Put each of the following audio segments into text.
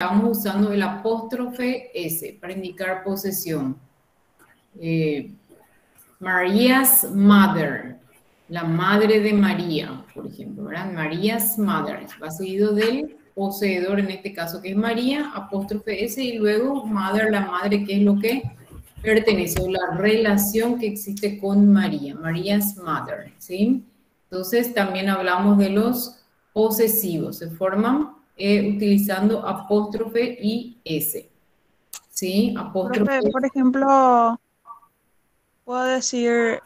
Estamos usando el apóstrofe S para indicar posesión. Maria's mother, la madre de María, por ejemplo, ¿verdad? Maria's mother, va seguido del poseedor, en este caso que es María, apóstrofe S, y luego mother, la madre, que es lo que pertenece, o la relación que existe con María, Maria's mother, ¿sí? Entonces también hablamos de los posesivos, se forman utilizando apóstrofe y S, ¿sí? Profe, Apóstrofe. por ejemplo, puedo decir,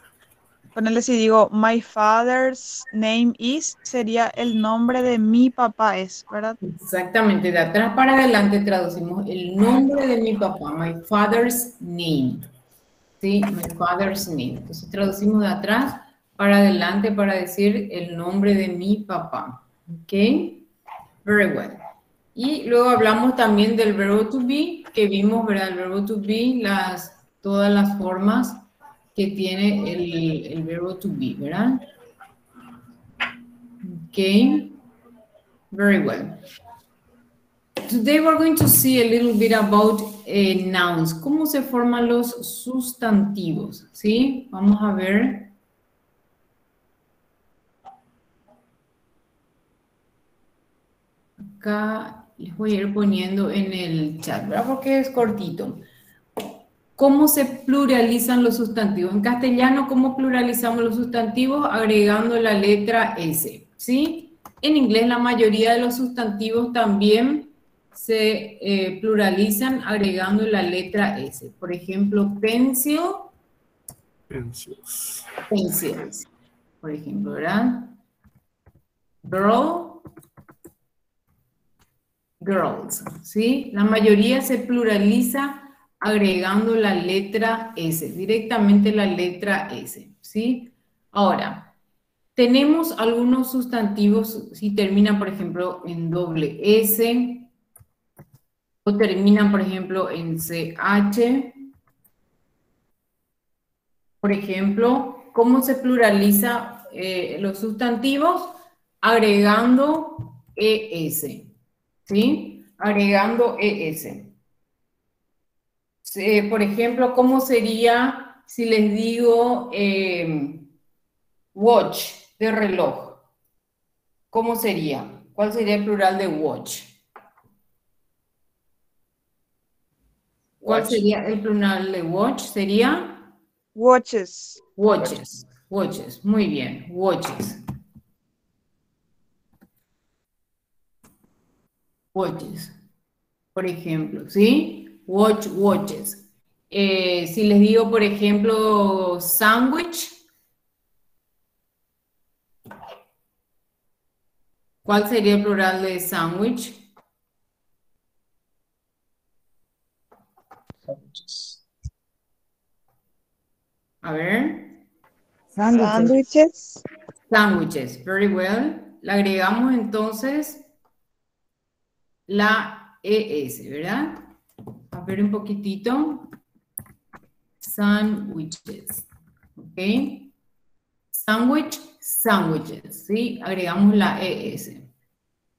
ponerle si digo, my father's name is, sería el nombre de mi papá es, ¿verdad? Exactamente, de atrás para adelante traducimos el nombre de mi papá, my father's name, ¿sí? My father's name. Entonces traducimos de atrás para adelante para decir el nombre de mi papá, ¿ok? Very well. Y luego hablamos también del verbo to be, que vimos, ¿verdad? El verbo to be, todas las formas que tiene el verbo to be, ¿verdad? Ok, very well. Today we're going to see a little bit about nouns. ¿Cómo se forman los sustantivos? ¿Sí? Vamos a ver. Acá les voy a ir poniendo en el chat, ¿verdad? Porque es cortito. ¿Cómo se pluralizan los sustantivos? En castellano, ¿cómo pluralizamos los sustantivos? Agregando la letra S, ¿sí? En inglés, la mayoría de los sustantivos también se pluralizan agregando la letra S. Por ejemplo, pencil, Pencils. pencils, por ejemplo, ¿verdad? Girl, girls, ¿sí? La mayoría se pluraliza agregando la letra S, directamente la letra S, ¿sí? Ahora, tenemos algunos sustantivos, si terminan, por ejemplo, en doble S, o terminan, por ejemplo, en CH, por ejemplo, ¿cómo se pluraliza los sustantivos? Agregando ES, ¿sí? Agregando ES. Por ejemplo, ¿cómo sería si les digo watch, de reloj? ¿Cómo sería? ¿Cuál sería el plural de watch? ¿Cuál Watch. sería el plural de watch? Sería Watches. watches. Watches, muy bien, watches. Watches, por ejemplo, ¿sí? Watch, watches. Si les digo, por ejemplo, sandwich, ¿cuál sería el plural de sandwich? Sandwiches. A ver, Sándwiches. sandwiches, very well. Le agregamos entonces la ES, ¿verdad? A ver un poquitito. Sandwiches, ¿ok? Sandwich, sandwiches, ¿sí? Agregamos la ES.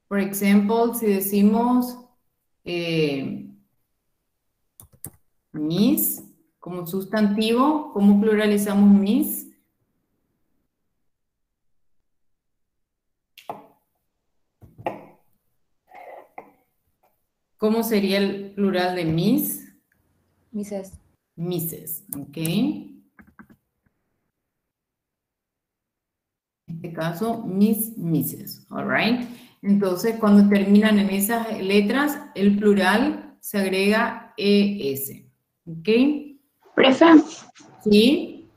Por ejemplo, si decimos Miss como sustantivo, ¿cómo pluralizamos Miss? ¿Cómo sería el plural de Miss? Misses. Misses, ¿ok? En este caso, Miss, Misses, all right? Entonces, cuando terminan en esas letras, el plural se agrega ES, ¿ok? Profe, ¿Sí?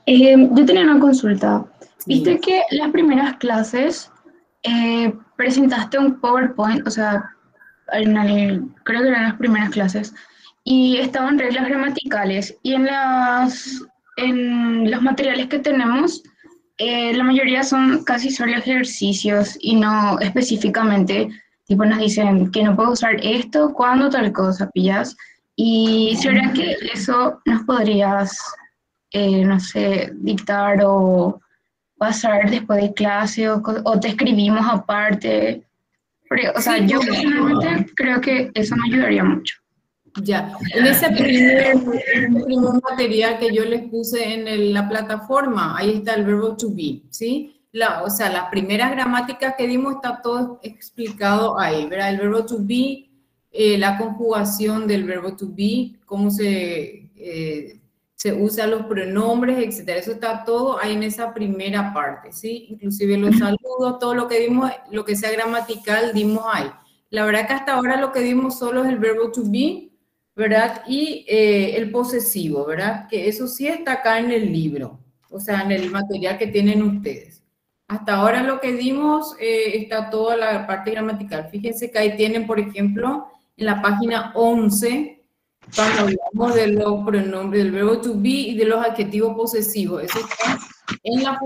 yo tenía una consulta. Sí. Viste que las primeras clases presentaste un PowerPoint, o sea, creo que eran las primeras clases, y estaban reglas gramaticales. Y en los materiales que tenemos, la mayoría son casi solo ejercicios y no específicamente, tipo nos dicen que no puedo usar esto cuando tal cosa, pillas. ¿Y será que eso nos podrías, no sé, dictar o pasar después de clase o te escribimos aparte? Pero, o sea, Sí, yo bueno. personalmente creo que eso me ayudaría mucho. Ya, en ese primer material que yo les puse en la plataforma, ahí está el verbo to be, ¿sí? O sea, las primeras gramáticas que dimos está todo explicado ahí, ¿verdad? El verbo to be, la conjugación del verbo to be, cómo se usan los pronombres, etcétera. Eso está todo ahí en esa primera parte, ¿sí? Inclusive los saludos, todo lo que dimos, lo que sea gramatical, dimos ahí. La verdad que hasta ahora lo que dimos solo es el verbo to be, ¿verdad? Y el posesivo, ¿verdad? Que eso sí está acá en el libro, o sea, en el material que tienen ustedes. Hasta ahora lo que dimos está toda la parte gramatical. Fíjense que ahí tienen, por ejemplo, en la página 11, cuando hablamos de los pronombres, del verbo to be y de los adjetivos posesivos. Eso está en la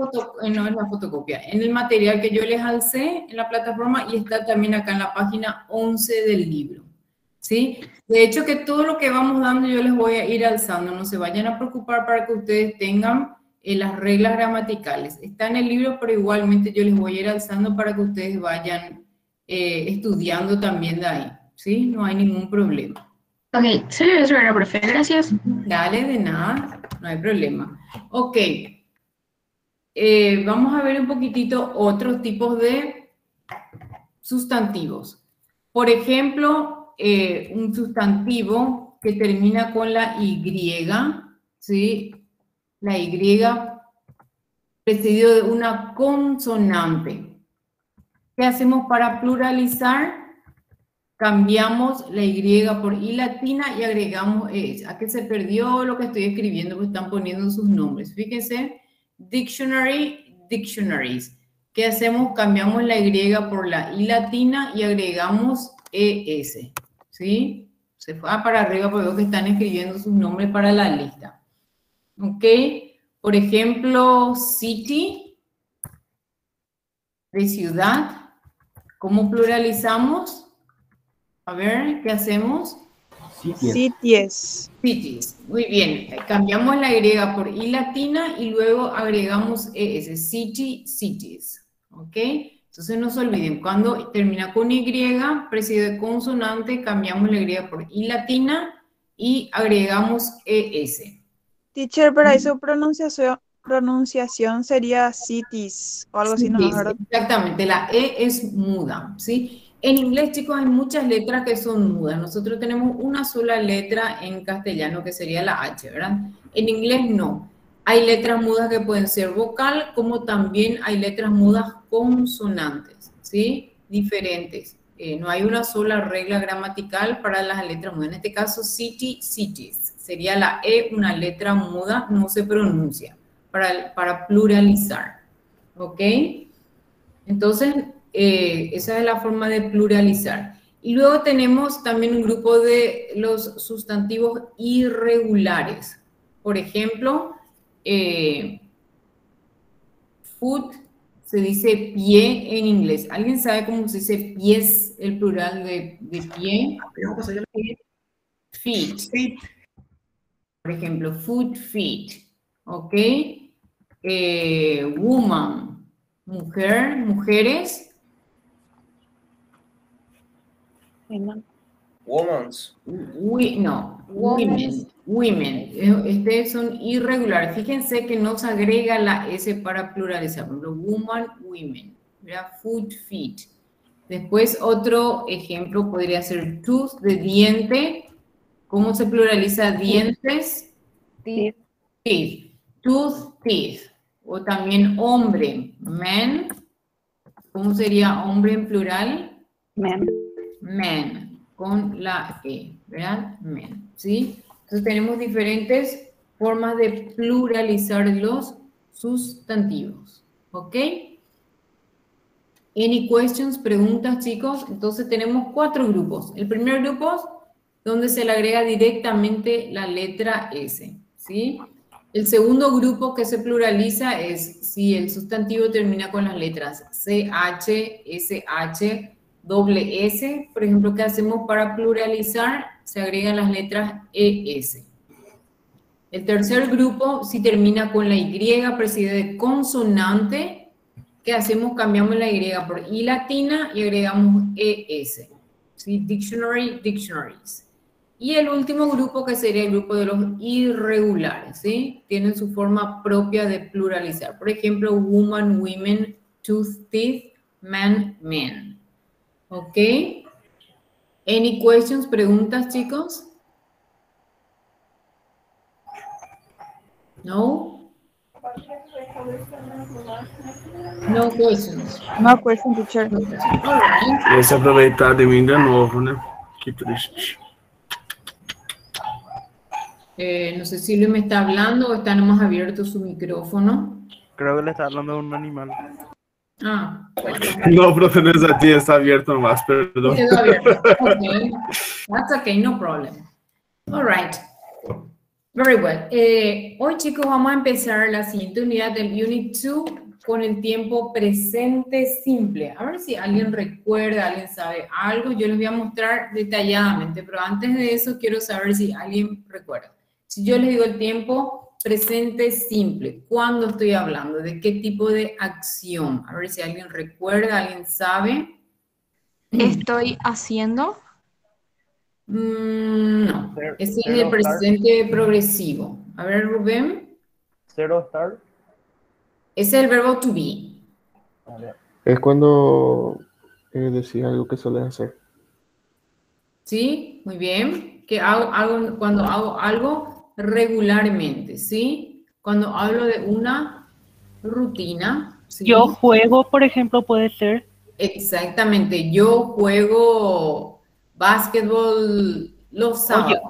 no en la fotocopia, en el material que yo les alcé en la plataforma y está también acá en la página 11 del libro. ¿Sí? De hecho, que todo lo que vamos dando yo les voy a ir alzando, no se vayan a preocupar para que ustedes tengan las reglas gramaticales. Está en el libro, pero igualmente yo les voy a ir alzando para que ustedes vayan estudiando también de ahí, ¿sí? No hay ningún problema. Ok, sí, eso era, profe, gracias. Dale, de nada, no hay problema. Ok, vamos a ver un poquitito otros tipos de sustantivos. Por ejemplo, un sustantivo que termina con la Y, ¿sí? La Y precedido de una consonante. ¿Qué hacemos para pluralizar? Cambiamos la Y por I latina y agregamos E. ¿A qué se perdió lo que estoy escribiendo? Pues están poniendo sus nombres. Fíjense, dictionary, dictionaries. ¿Qué hacemos? Cambiamos la Y por la I latina y agregamos ES. ¿Sí? Se fue para arriba porque veo que están escribiendo sus nombres para la lista. ¿Ok? Por ejemplo, city, de ciudad. ¿Cómo pluralizamos? A ver, ¿qué hacemos? Cities. Cities. Muy bien. Cambiamos la Y por I latina y luego agregamos ES. City, cities. ¿Ok? Entonces no se olviden, cuando termina con Y, precede de consonante, cambiamos la Y por I latina y agregamos ES. Teacher, pero ahí su pronunciación sería cities o algo así, ¿no? Cities, ¿Verdad? exactamente, la E es muda, ¿sí? En inglés, chicos, hay muchas letras que son mudas. Nosotros tenemos una sola letra en castellano que sería la H, ¿verdad? En inglés no. Hay letras mudas que pueden ser vocal, como también hay letras mudas consonantes, ¿sí? Diferentes. No hay una sola regla gramatical para las letras mudas. En este caso, city, cities. Sería la E una letra muda, no se pronuncia, para pluralizar. ¿Ok? Entonces, esa es la forma de pluralizar. Y luego tenemos también un grupo de los sustantivos irregulares. Por ejemplo, foot se dice pie en inglés. ¿Alguien sabe cómo se dice pies, el plural de pie? Feet. Por ejemplo, foot, feet. ¿Ok? Woman, mujer, mujeres. Womans. Women. Son irregulares. Fíjense que no se agrega la S para pluralizar. Por ejemplo, woman, women. ¿Verdad? Foot, feet. Después otro ejemplo podría ser tooth, de diente. ¿Cómo se pluraliza dientes? Teeth. Teeth. Tooth, teeth. O también hombre, man. ¿Cómo sería hombre en plural? Men. Man, con la E, ¿verdad? Man, ¿sí? Entonces tenemos diferentes formas de pluralizar los sustantivos, ¿ok? Any questions, preguntas, chicos? Entonces tenemos 4 grupos. El primer grupo, donde se le agrega directamente la letra S, ¿sí? El segundo grupo que se pluraliza es si el sustantivo termina con las letras CH, SH, doble S. Por ejemplo, ¿qué hacemos para pluralizar? Se agregan las letras ES. El tercer grupo, si termina con la Y, precede de consonante, ¿qué hacemos? Cambiamos la Y por I latina y agregamos ES. ¿Sí? Dictionary, dictionaries. Y el último grupo, que sería el grupo de los irregulares, ¿sí? Tienen su forma propia de pluralizar. Por ejemplo, woman, women, tooth, teeth, man, men. ¿Ok? Any questions, preguntas, chicos? No? No questions. No question, teacher. No questions. All right. Esse aproveitar domingo é novo, né? Que triste. No sé si Luis me está hablando o está nomás abierto su micrófono. Creo que le está hablando de un animal. Ah, bueno. No, profe, no es a ti, está abierto nomás, perdón. Quedó abierto. Okay. That's okay, no problem. All right. Very well. Hoy, chicos, vamos a empezar la siguiente unidad del Unit 2 con el tiempo presente simple. A ver si alguien recuerda, alguien sabe algo. Yo les voy a mostrar detalladamente, pero antes de eso quiero saber si alguien recuerda. Si yo les digo el tiempo presente simple, ¿cuándo estoy hablando? ¿De qué tipo de acción? A ver si alguien recuerda, alguien sabe. Estoy haciendo. No, ese es el presente progresivo. A ver, Rubén. Zero start. Ese es el verbo to be. Es cuando decís algo que sueles hacer. ¿Sí? Muy bien. Que hago algo, cuando hago algo regularmente, ¿sí? Cuando hablo de una rutina. ¿sí? Yo juego, por ejemplo, puede ser. Exactamente. Yo juego básquetbol los sábados,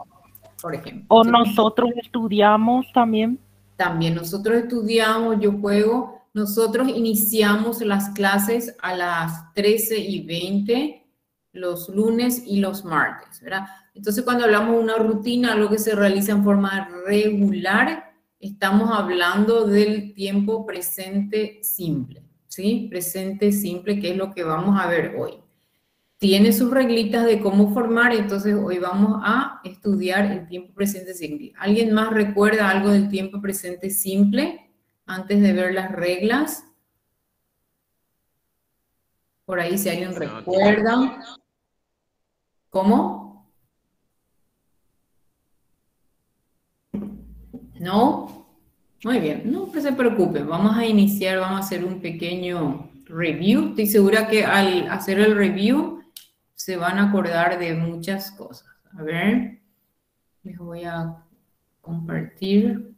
por ejemplo. O ¿sí? nosotros estudiamos también. También nosotros estudiamos, yo juego. Nosotros iniciamos las clases a las 13:20 los lunes y los martes, ¿verdad? Entonces, cuando hablamos de una rutina, algo que se realiza en forma regular, estamos hablando del tiempo presente simple, ¿sí? Presente simple, que es lo que vamos a ver hoy. Tiene sus reglitas de cómo formar, entonces hoy vamos a estudiar el tiempo presente simple. ¿Alguien más recuerda algo del tiempo presente simple antes de ver las reglas? Por ahí, si alguien recuerda. ¿Cómo? ¿No? Muy bien, no se preocupen, vamos a iniciar, vamos a hacer un pequeño review. Estoy segura que al hacer el review se van a acordar de muchas cosas. A ver, les voy a compartir.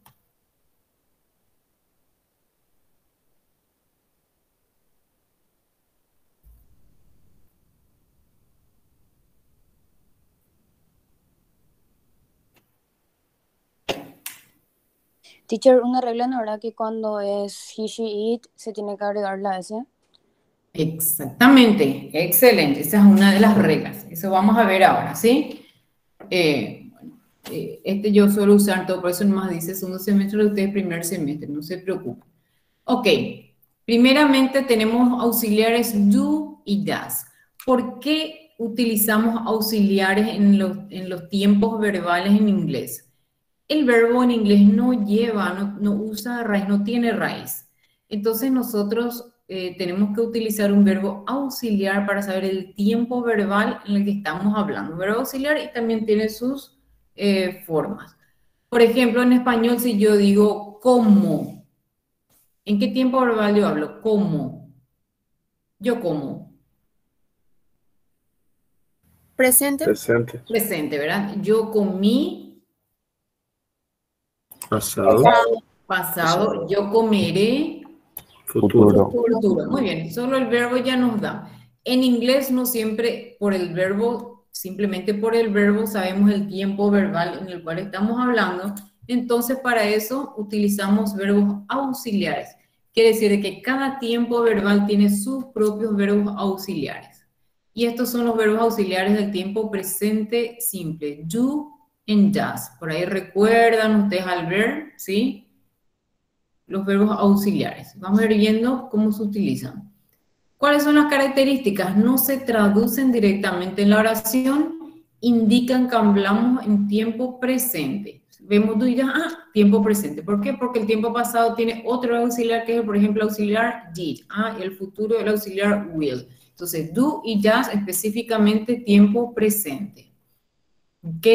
Teacher, una regla no era que cuando es he, she, it, se tiene que agregar la S. Exactamente, excelente. Esa es una de las reglas. Eso vamos a ver ahora, ¿sí? Este yo suelo usar todo, por eso nomás dice segundo semestre, ustedes primer semestre, no se preocupen. Ok, primeramente tenemos auxiliares do y does. ¿Por qué utilizamos auxiliares en los tiempos verbales en inglés? El verbo en inglés no lleva, no usa raíz, no tiene raíz. Entonces nosotros tenemos que utilizar un verbo auxiliar para saber el tiempo verbal en el que estamos hablando. Un verbo auxiliar y también tiene sus formas. Por ejemplo, en español, si yo digo como, ¿en qué tiempo verbal yo hablo? Como. Yo como. Presente. Presente. Presente, ¿verdad? Yo comí. Pasado. Pasado. Yo comeré. Futuro. Futuro. Muy bien, solo el verbo ya nos da. En inglés no siempre por el verbo, simplemente por el verbo sabemos el tiempo verbal en el cual estamos hablando. Entonces para eso utilizamos verbos auxiliares. Quiere decir que cada tiempo verbal tiene sus propios verbos auxiliares. Y estos son los verbos auxiliares del tiempo presente simple. Do and does. Por ahí recuerdan ustedes al ver, ¿sí? Los verbos auxiliares. Vamos a ir viendo cómo se utilizan. ¿Cuáles son las características? No se traducen directamente en la oración, indican que hablamos en tiempo presente. vemos do y does, tiempo presente. ¿Por qué? Porque el tiempo pasado tiene otro auxiliar que es, por ejemplo, auxiliar did, y el futuro el auxiliar will. Entonces, do y does específicamente tiempo presente. ¿Ok?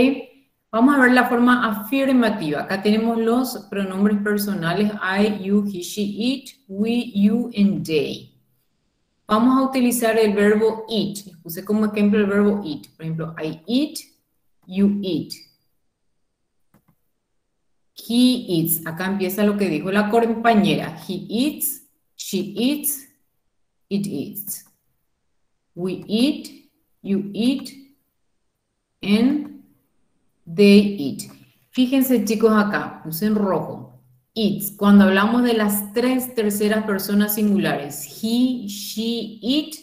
Vamos a ver la forma afirmativa. Acá tenemos los pronombres personales I, you, he, she, it, we, you, and they. Vamos a utilizar el verbo eat. Puse como ejemplo el verbo eat. Por ejemplo, I eat, you eat. He eats. Acá empieza lo que dijo la compañera. He eats, she eats, it eats. We eat, you eat, and they eat. Fíjense, chicos, acá, puse en rojo. Eats. Cuando hablamos de las tres terceras personas singulares, he, she, it,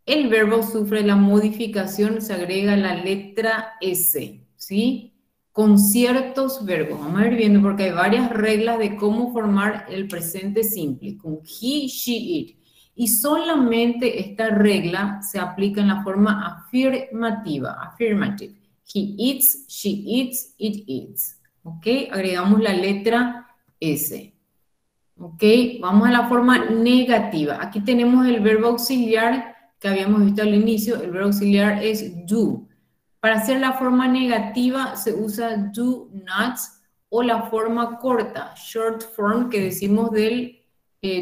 el verbo sufre la modificación, se agrega la letra S, ¿sí? Con ciertos verbos. Vamos a ir viendo porque hay varias reglas de cómo formar el presente simple. Con he, she, it. Y solamente esta regla se aplica en la forma afirmativa, affirmative. He eats, she eats, it eats. ¿Ok? Agregamos la letra S. ¿Ok? Vamos a la forma negativa. Aquí tenemos el verbo auxiliar que habíamos visto al inicio. El verbo auxiliar es do. Para hacer la forma negativa se usa do not o la forma corta, short form, que decimos del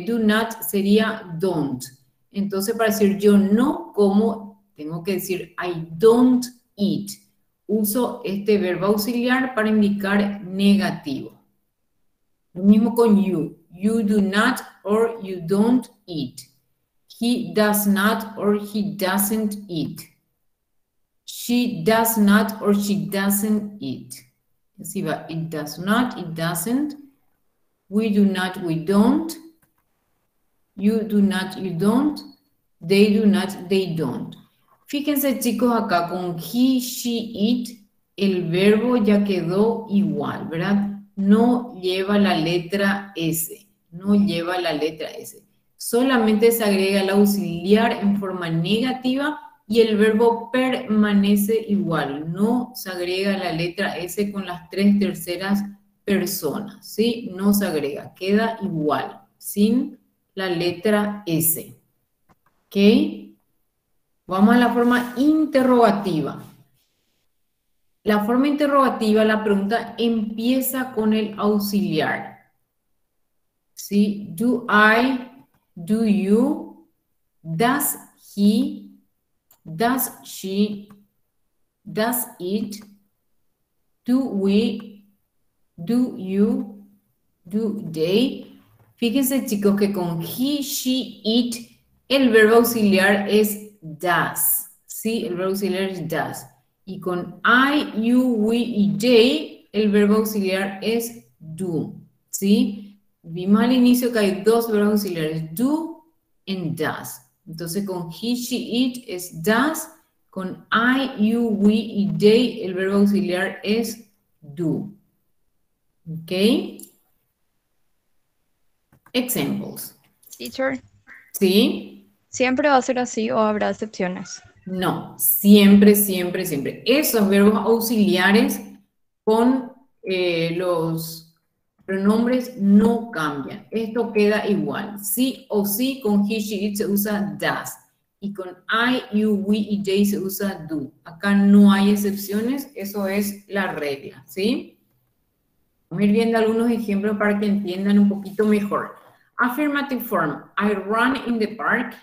do not sería don't. Entonces, para decir yo no como, tengo que decir I don't eat. Uso este verbo auxiliar para indicar negativo. Lo mismo con you. You do not or you don't eat. He does not or he doesn't eat. She does not or she doesn't eat. Así va. It does not, it doesn't. We do not, we don't. You do not, you don't. They do not, they don't. Fíjense, chicos, acá con he, she, it, el verbo ya quedó igual, ¿verdad? No lleva la letra S. No lleva la letra S. Solamente se agrega el auxiliar en forma negativa y el verbo permanece igual. No se agrega la letra S con las tres terceras personas, ¿sí? No se agrega. Queda igual, sin la letra S. ¿Ok? Vamos a la forma interrogativa. La forma interrogativa, la pregunta empieza con el auxiliar. ¿Sí? Do I, do you, does he, does she, does it, do we, do you, do they. Fíjense, chicos, que con he, she, it, el verbo auxiliar es does. ¿Sí? El verbo auxiliar es does. Y con I, you, we y they, el verbo auxiliar es do. ¿Sí? Vimos al inicio que hay dos verbos auxiliares, do and does. Entonces con he, she, it es does. Con I, you, we y they, el verbo auxiliar es do. ¿Ok? Examples. Teacher, ¿Sí? ¿siempre va a ser así o habrá excepciones? No, siempre, siempre, siempre. Esos verbos auxiliares con los pronombres no cambian. Esto queda igual. Sí o sí, con he, she, it se usa does. Y con I, you, we y they se usa do. Acá no hay excepciones. Eso es la regla, ¿sí? Vamos a ir viendo algunos ejemplos para que entiendan un poquito mejor. Affirmative form. I run in the park.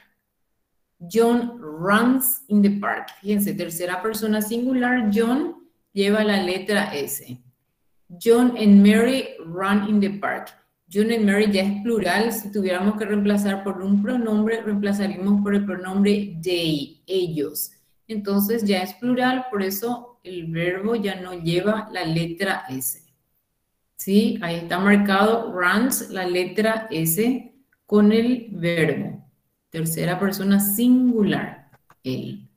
John runs in the park. Fíjense, tercera persona singular. John lleva la letra S. John and Mary run in the park. John and Mary ya es plural. Si tuviéramos que reemplazar por un pronombre, reemplazaríamos por el pronombre they, ellos. Entonces ya es plural, por eso el verbo ya no lleva la letra S. ¿Sí? Ahí está marcado runs, la letra S con el verbo. Tercera persona singular, él.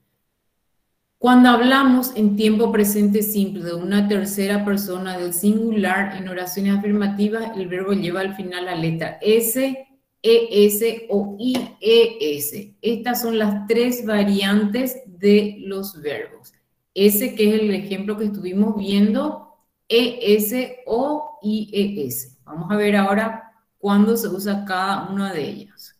Cuando hablamos en tiempo presente simple de una tercera persona del singular en oraciones afirmativas, el verbo lleva al final la letra S, ES o IES. Estas son las tres variantes de los verbos. S, que es el ejemplo que estuvimos viendo, ES o IES. Vamos a ver ahora cuándo se usa cada una de ellas.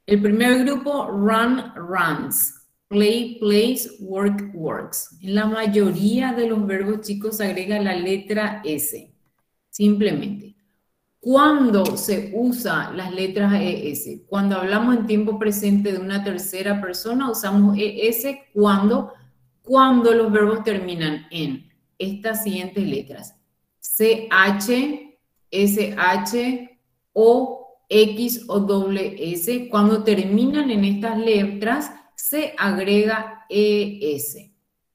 El primer grupo, run, runs. Play, plays, work, works. En la mayoría de los verbos, chicos, se agrega la letra S. Simplemente. ¿Cuándo se usa las letras ES? Cuando hablamos en tiempo presente de una tercera persona, usamos ES cuando los verbos terminan en estas siguientes letras. CH, SH, O, X o doble S. Cuando terminan en estas letras, se agrega ES.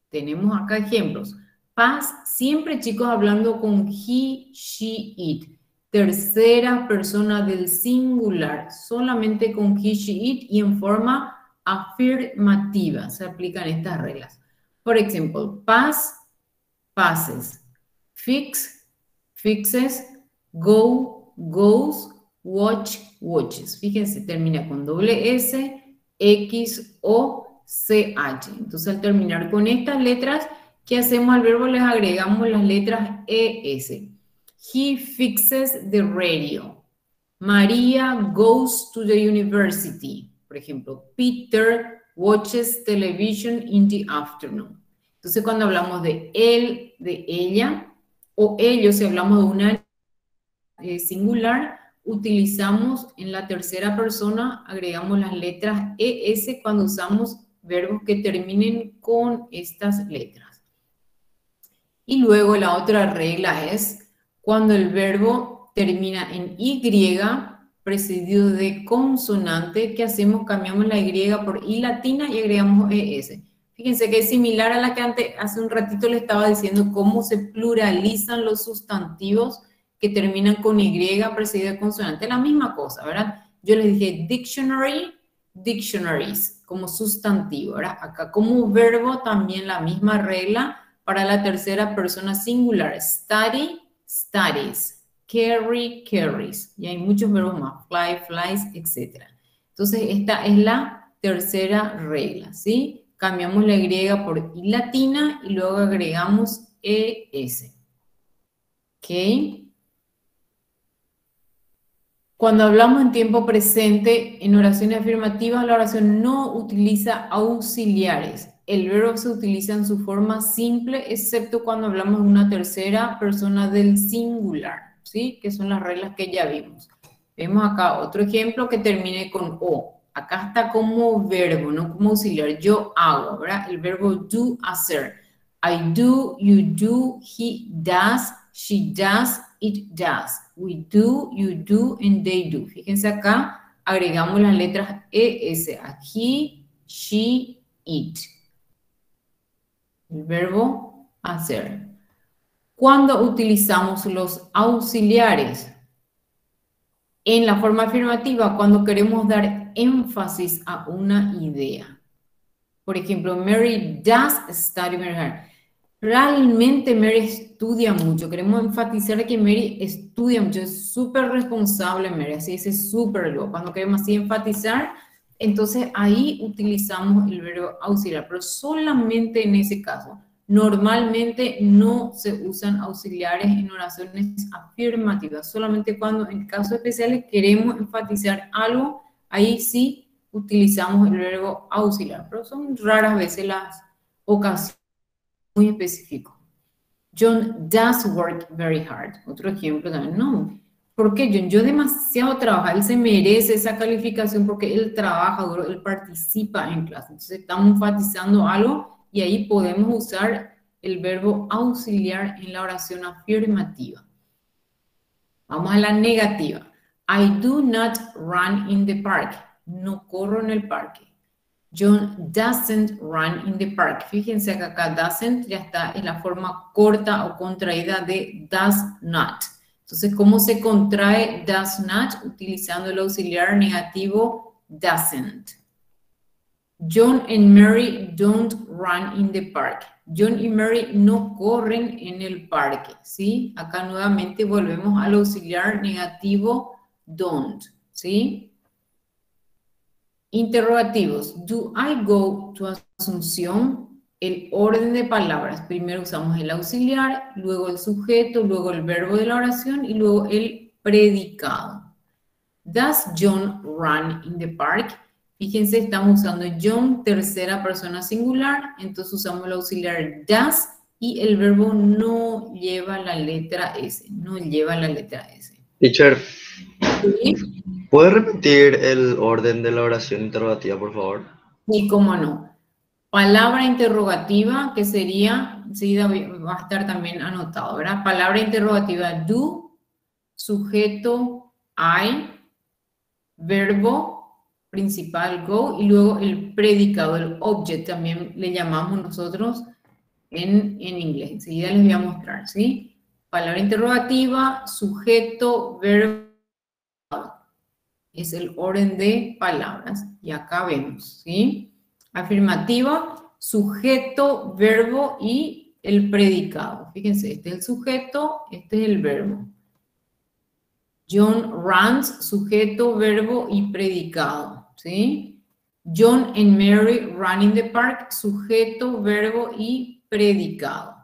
Tenemos acá ejemplos. Paz, siempre chicos hablando con he, she, it. Tercera persona del singular, solamente con he, she, it y en forma afirmativa se aplican estas reglas. Por ejemplo, pass, passes, fix, fixes, go, goes, watch, watches. Fíjense, termina con doble S, X o CH. Entonces, al terminar con estas letras, ¿qué hacemos al verbo? Les agregamos las letras ES. He fixes the radio. Maria goes to the university. Por ejemplo, Peter watches television in the afternoon. Entonces, cuando hablamos de él, de ella, o ellos, si hablamos de una singular, utilizamos en la tercera persona, agregamos las letras ES cuando usamos verbos que terminen con estas letras. Y luego la otra regla es cuando el verbo termina en Y, precedido de consonante, ¿qué hacemos? Cambiamos la Y por I latina y agregamos ES. Fíjense que es similar a la que hace un ratito le estaba diciendo cómo se pluralizan los sustantivos que terminan con Y precedido de consonante. La misma cosa, ¿verdad? Yo les dije dictionary, dictionaries, como sustantivo, ¿verdad? Acá como verbo también la misma regla para la tercera persona singular. Study, studies. Carry, carries. Y hay muchos verbos más. Fly, flies, etc. Entonces, esta es la tercera regla, ¿sí? Cambiamos la Y por I latina y luego agregamos ES. ¿Ok? Cuando hablamos en tiempo presente, en oraciones afirmativas, la oración no utiliza auxiliares. El verbo se utiliza en su forma simple, excepto cuando hablamos de una tercera persona del singular, ¿sí? Que son las reglas que ya vimos. Vemos acá otro ejemplo que termine con O. Acá está como verbo, no como auxiliar. Yo hago, ¿verdad? El verbo do, hacer. I do, you do, he does, she does, it does. We do, you do, and they do. Fíjense acá, agregamos las letras ES. A he, she, it. El verbo hacer. ¿Cuándo utilizamos los auxiliares? En la forma afirmativa, cuando queremos dar énfasis a una idea. Por ejemplo, Mary does study very hard. Realmente Mary estudia mucho. Queremos enfatizar que Mary estudia mucho. Es súper responsable Mary. Así es súper luego. Cuando queremos así enfatizar, entonces ahí utilizamos el verbo auxiliar. Pero solamente en ese caso. Normalmente no se usan auxiliares en oraciones afirmativas. Solamente cuando en casos especiales queremos enfatizar algo, ahí sí utilizamos el verbo auxiliar. Pero son raras veces las ocasiones. Muy específico. John does work very hard. Otro ejemplo también. No, ¿por qué John? Yo demasiado trabajo. Él se merece esa calificación porque él trabaja duro, él participa en clase. Entonces estamos enfatizando algo y ahí podemos usar el verbo auxiliar en la oración afirmativa. Vamos a la negativa. I do not run in the park. No corro en el parque. John doesn't run in the park. Fíjense que acá doesn't ya está en la forma corta o contraída de does not. Entonces, ¿cómo se contrae does not? Utilizando el auxiliar negativo doesn't. John and Mary don't run in the park. John y Mary no corren en el parque, ¿sí? Acá nuevamente volvemos al auxiliar negativo don't, ¿sí? Interrogativos. Do I go to Asunción el orden de palabras. Primero usamos el auxiliar, luego el sujeto, luego el verbo de la oración y luego el predicado. Does John run in the park? Fíjense, estamos usando John, tercera persona singular, entonces usamos el auxiliar does y el verbo no lleva la letra S, no lleva la letra S. Teacher, ¿Sí? ¿puede repetir el orden de la oración interrogativa, por favor? Y cómo no. Palabra interrogativa, que sería, sí, va a estar también anotado, ¿verdad? Palabra interrogativa, do, sujeto, I, verbo principal, go, y luego el predicado, el object, también le llamamos nosotros en inglés. Enseguida les voy a mostrar, ¿sí? Palabra interrogativa, sujeto, verbo, es el orden de palabras. Y acá vemos, ¿sí? Afirmativa, sujeto, verbo y el predicado. Fíjense, este es el sujeto, este es el verbo. John runs, sujeto, verbo y predicado, ¿sí? John and Mary run in the park, sujeto, verbo y predicado.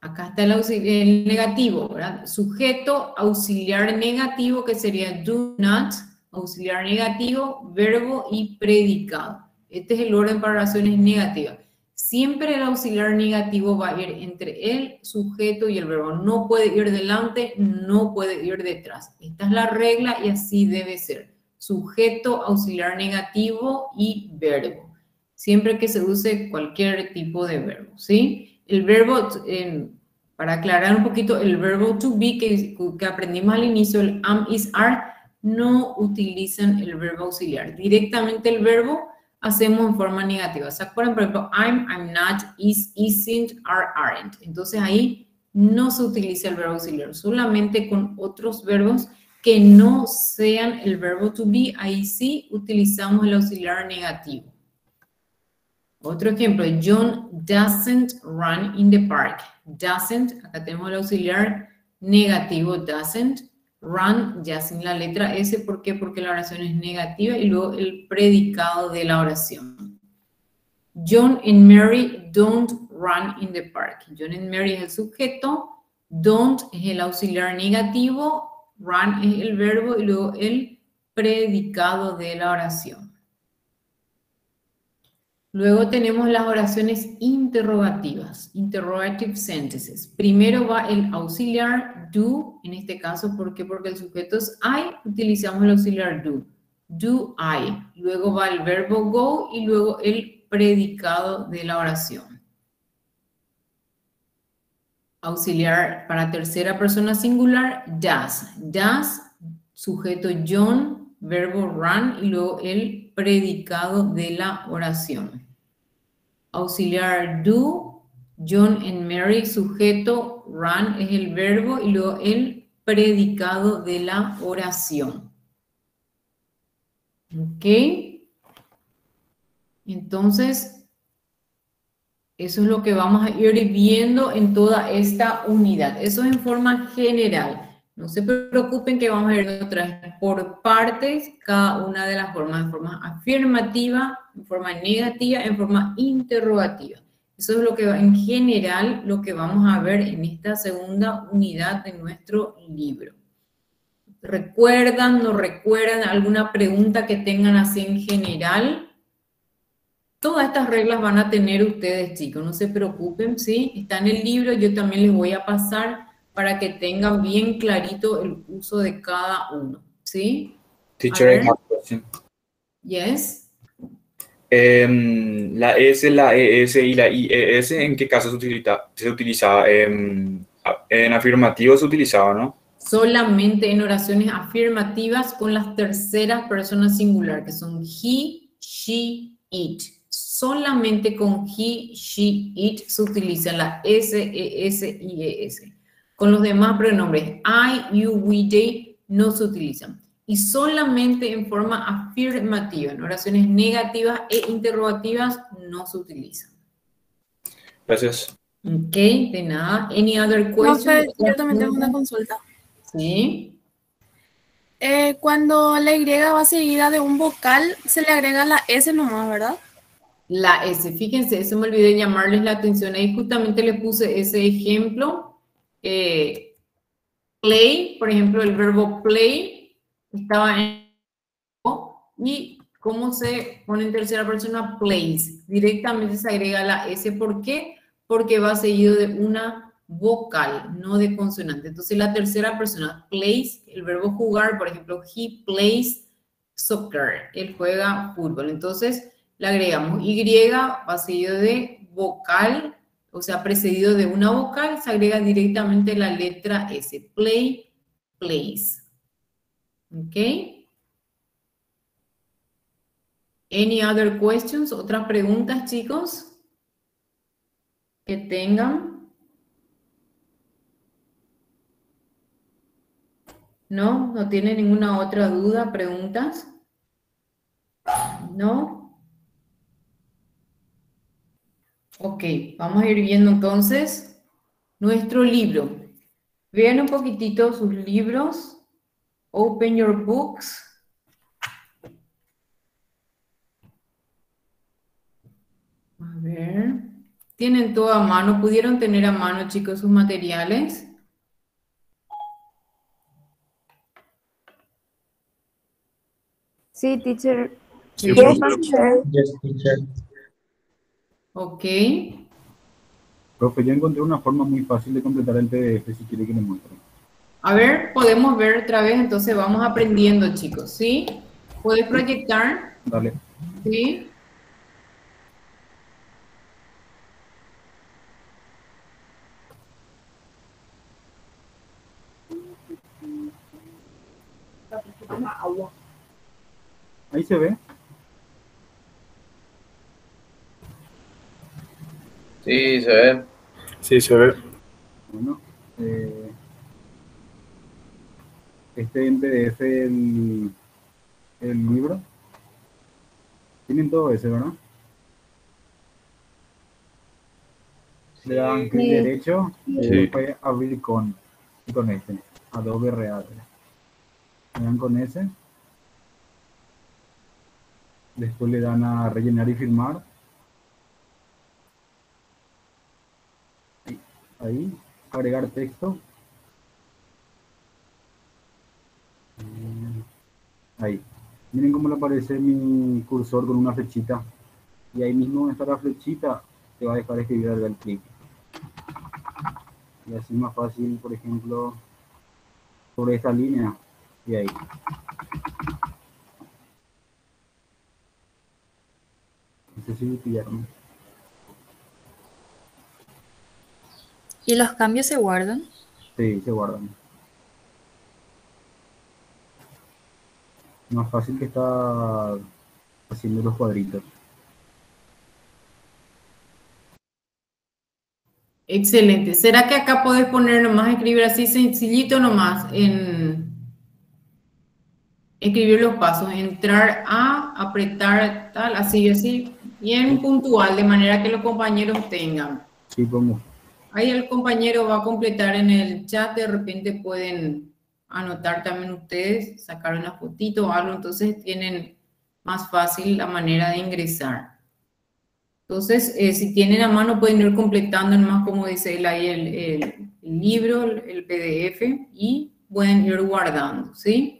Acá está el negativo, ¿verdad? Sujeto, auxiliar negativo, que sería do not, auxiliar negativo, verbo y predicado. Este es el orden para oraciones negativas. Siempre el auxiliar negativo va a ir entre el sujeto y el verbo. No puede ir delante, no puede ir detrás. Esta es la regla y así debe ser. Sujeto, auxiliar negativo y verbo. Siempre que se use cualquier tipo de verbo, ¿sí? El verbo, para aclarar un poquito, el verbo to be que aprendimos al inicio, el am, is, are, no utilizan el verbo auxiliar. Directamente el verbo hacemos en forma negativa. ¿Se acuerdan? Por ejemplo, I'm not, is, isn't, are, aren't. Entonces ahí no se utiliza el verbo auxiliar. Solamente con otros verbos que no sean el verbo to be, ahí sí utilizamos el auxiliar negativo. Otro ejemplo, John doesn't run in the park. Doesn't, acá tenemos el auxiliar negativo, doesn't. Run, ya sin la letra S, ¿por qué? Porque la oración es negativa y luego el predicado de la oración. John and Mary don't run in the park. John and Mary es el sujeto, don't es el auxiliar negativo, run es el verbo y luego el predicado de la oración. Luego tenemos las oraciones interrogativas, interrogative sentences. Primero va el auxiliar do, en este caso, ¿por qué? Porque el sujeto es I, utilizamos el auxiliar do. Do I. Luego va el verbo go y luego el predicado de la oración. Auxiliar para tercera persona singular, does. Does, sujeto John, verbo run y luego el predicado de la oración. Auxiliar do, John and Mary, sujeto, run es el verbo y luego el predicado de la oración. ¿Ok? Entonces, eso es lo que vamos a ir viendo en toda esta unidad. Eso es en forma general. No se preocupen que vamos a ir otra vez por partes, cada una de las formas, en forma afirmativa, en forma negativa, en forma interrogativa. Eso es lo que en general lo que vamos a ver en esta segunda unidad de nuestro libro. ¿Recuerdan, no recuerdan alguna pregunta que tengan así en general? Todas estas reglas van a tener ustedes, chicos, no se preocupen, ¿sí? Está en el libro, yo también les voy a pasar para que tengan bien clarito el uso de cada uno, ¿sí? Teacher, I have a question. Yes. La S, la ES y la IES, ¿en qué caso se utilizaba? En afirmativo se utilizaba, ¿no? Solamente en oraciones afirmativas con las terceras personas singular, que son he, she, it. Solamente con he, she, it se utiliza la S, ES, IES. Con los demás pronombres I, you, we, they no se utilizan. Y solamente en forma afirmativa, en oraciones negativas e interrogativas no se utilizan. Gracias. Ok, de nada. Any other question? Yo también tengo una consulta. Sí. Cuando la Y va seguida de un vocal, se le agrega la S nomás, ¿verdad? La S. Fíjense, eso me olvidé llamarles la atención. Ahí justamente les puse ese ejemplo. Play, por ejemplo, el verbo play estaba en... Y cómo se pone en tercera persona, plays. Directamente se agrega la S. ¿Por qué? Porque va seguido de una vocal, no de consonante. Entonces la tercera persona, plays, el verbo jugar, por ejemplo, he plays soccer. Él juega fútbol. Entonces le agregamos Y, va seguido de vocal, o sea, precedido de una vocal, se agrega directamente la letra S. Play, plays. ¿Ok? Any other questions? ¿Otras preguntas, chicos? Que tengan. ¿No? ¿No tienen ninguna otra duda, preguntas? ¿No? Ok, vamos a ir viendo entonces nuestro libro. Vean un poquitito sus libros. Open your books. A ver. ¿Tienen todo a mano? ¿Pudieron tener a mano, chicos, sus materiales? Sí, teacher. Sí, Sí. profe. Yes, teacher. Ok. Profe, yo encontré una forma muy fácil de completar el PDF si quiere que le muestre. A ver, podemos ver otra vez, entonces vamos aprendiendo, chicos, ¿sí? ¿Puedes proyectar? Dale. ¿Sí? Ahí se ve. Sí, se ve. Sí, se ve. Bueno, este en PDF el libro. Tienen todo ese, ¿verdad? Le dan clic Sí. derecho y Sí. después abrir con este, Adobe Reader. Le dan con ese. Después le dan a rellenar y firmar. Ahí, agregar texto. Ahí. Miren cómo le aparece mi cursor con una flechita. Y ahí mismo donde está la flechita, te va a dejar escribir al clic. Y así más fácil, por ejemplo, sobre esta línea. Y ahí. No sé si pillaron. ¿Y los cambios se guardan? Sí, se guardan. Más fácil que estar haciendo los cuadritos. Excelente. ¿Será que acá podés poner nomás, escribir así sencillito nomás, en escribir los pasos, entrar a, apretar, tal, así, así, bien puntual, de manera que los compañeros tengan? Sí, pongo. Ahí el compañero va a completar en el chat, de repente pueden anotar también ustedes, sacar una fotito o algo, entonces tienen más fácil la manera de ingresar. Entonces, si tienen a mano pueden ir completando nomás, como dice él ahí, el libro, el PDF, y pueden ir guardando, ¿sí?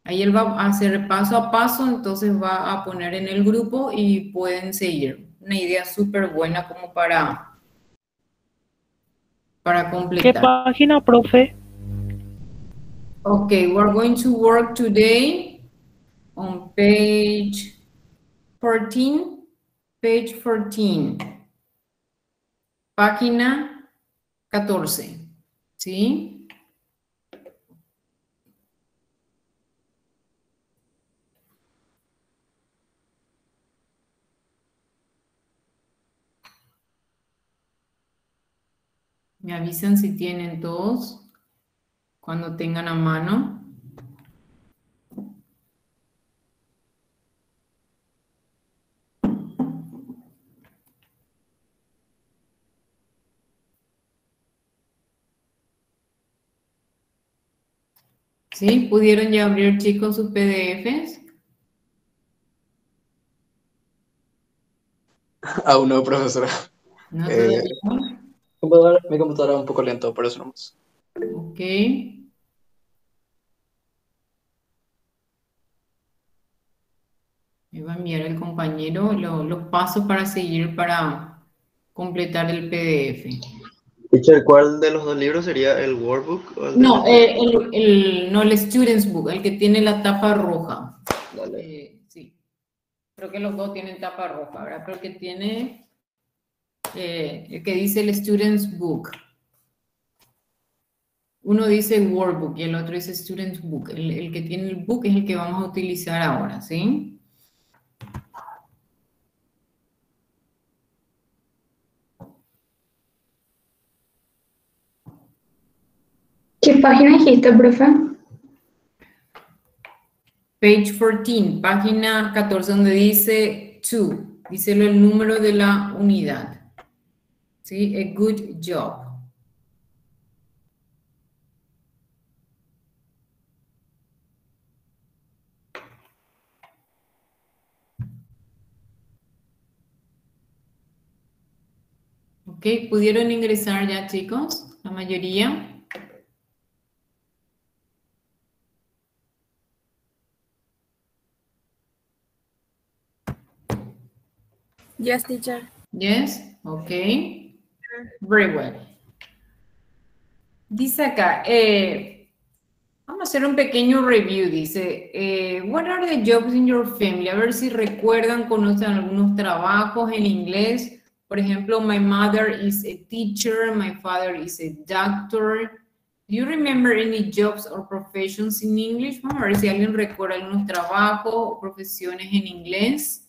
Ahí él va a hacer paso a paso, entonces va a poner en el grupo y pueden seguir. Una idea súper buena como para ¿Qué completar. página, profe? Okay, we're going to work today on page 14. Page 14. Página 14. ¿Sí? Me avisan si tienen todos, cuando tengan a mano. ¿Sí? ¿Pudieron ya abrir, chicos, sus PDFs? Aún no, profesora. No Eh, todavía. mi computadora es un poco lento, por eso nomás. Ok. Me va a enviar el compañero los pasos para seguir para completar el PDF. Teacher, ¿cuál de los dos libros sería el workbook o el del No, estudio? no, el Student's Book, el que tiene la tapa roja. Dale. Sí, creo que los dos tienen tapa roja, ¿verdad? Pero el que tiene, el que dice el Student's Book. Uno dice Workbook y el otro dice Student's Book. El que tiene el book es el que vamos a utilizar ahora, ¿sí? ¿Qué página dijiste, profe? Page 14, página 14, donde dice 2. Díselo el número de la unidad. ¿Sí? A good job. Ok, ¿pudieron ingresar ya, chicos? La mayoría. Yes, teacher. Yes, ok. Very well. Dice acá, vamos a hacer un pequeño review. Dice, what are the jobs in your family? A ver si recuerdan, conocen algunos trabajos en inglés. Por ejemplo, my mother is a teacher, my father is a doctor. Do you remember any jobs or professions in English? Vamos a ver si alguien recuerda algunos trabajos o profesiones en inglés.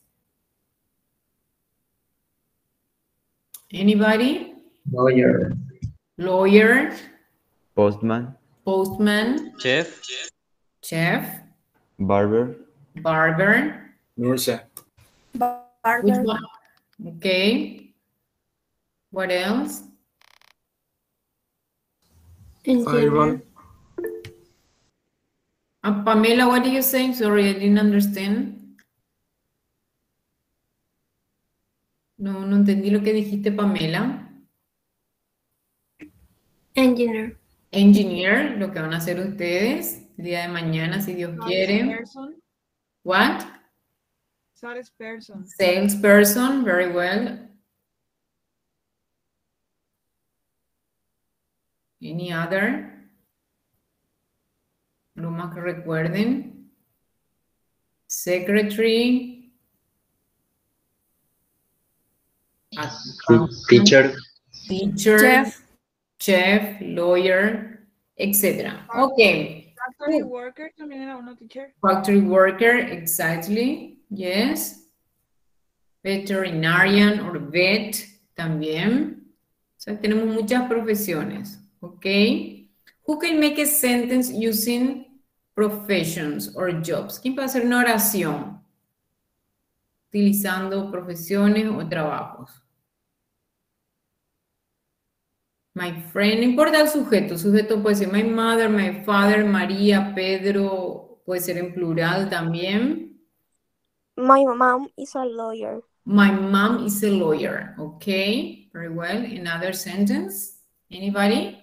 Anybody? Lawyer. Lawyer. Postman. Postman. Chef. Chef. Barber. Barber. Nurse. Which Barber. one? Okay. What else? Fireball. Pamela, what are you saying? Sorry, I didn't understand. No, no entendí lo que dijiste, Pamela. Engineer. Engineer, lo que van a hacer ustedes el día de mañana, si Dios quiere. Salesperson. What? Salesperson. Salesperson, very well. Any other? Lo más que recuerden. Secretary. Teacher. Teacher. Chef. Chef, lawyer, etc. Okay. Factory worker también era uno, teacher. Factory worker, exactly. Yes. Veterinarian or vet también. O sea, tenemos muchas profesiones. Okay. Who can make a sentence using professions or jobs? ¿Quién puede hacer una oración utilizando profesiones o trabajos? My friend, no importa el sujeto. Sujeto puede ser my mother, my father, María, Pedro, puede ser en plural también. My mom is a lawyer. My mom is a lawyer. Okay, very well. Another sentence. Anybody?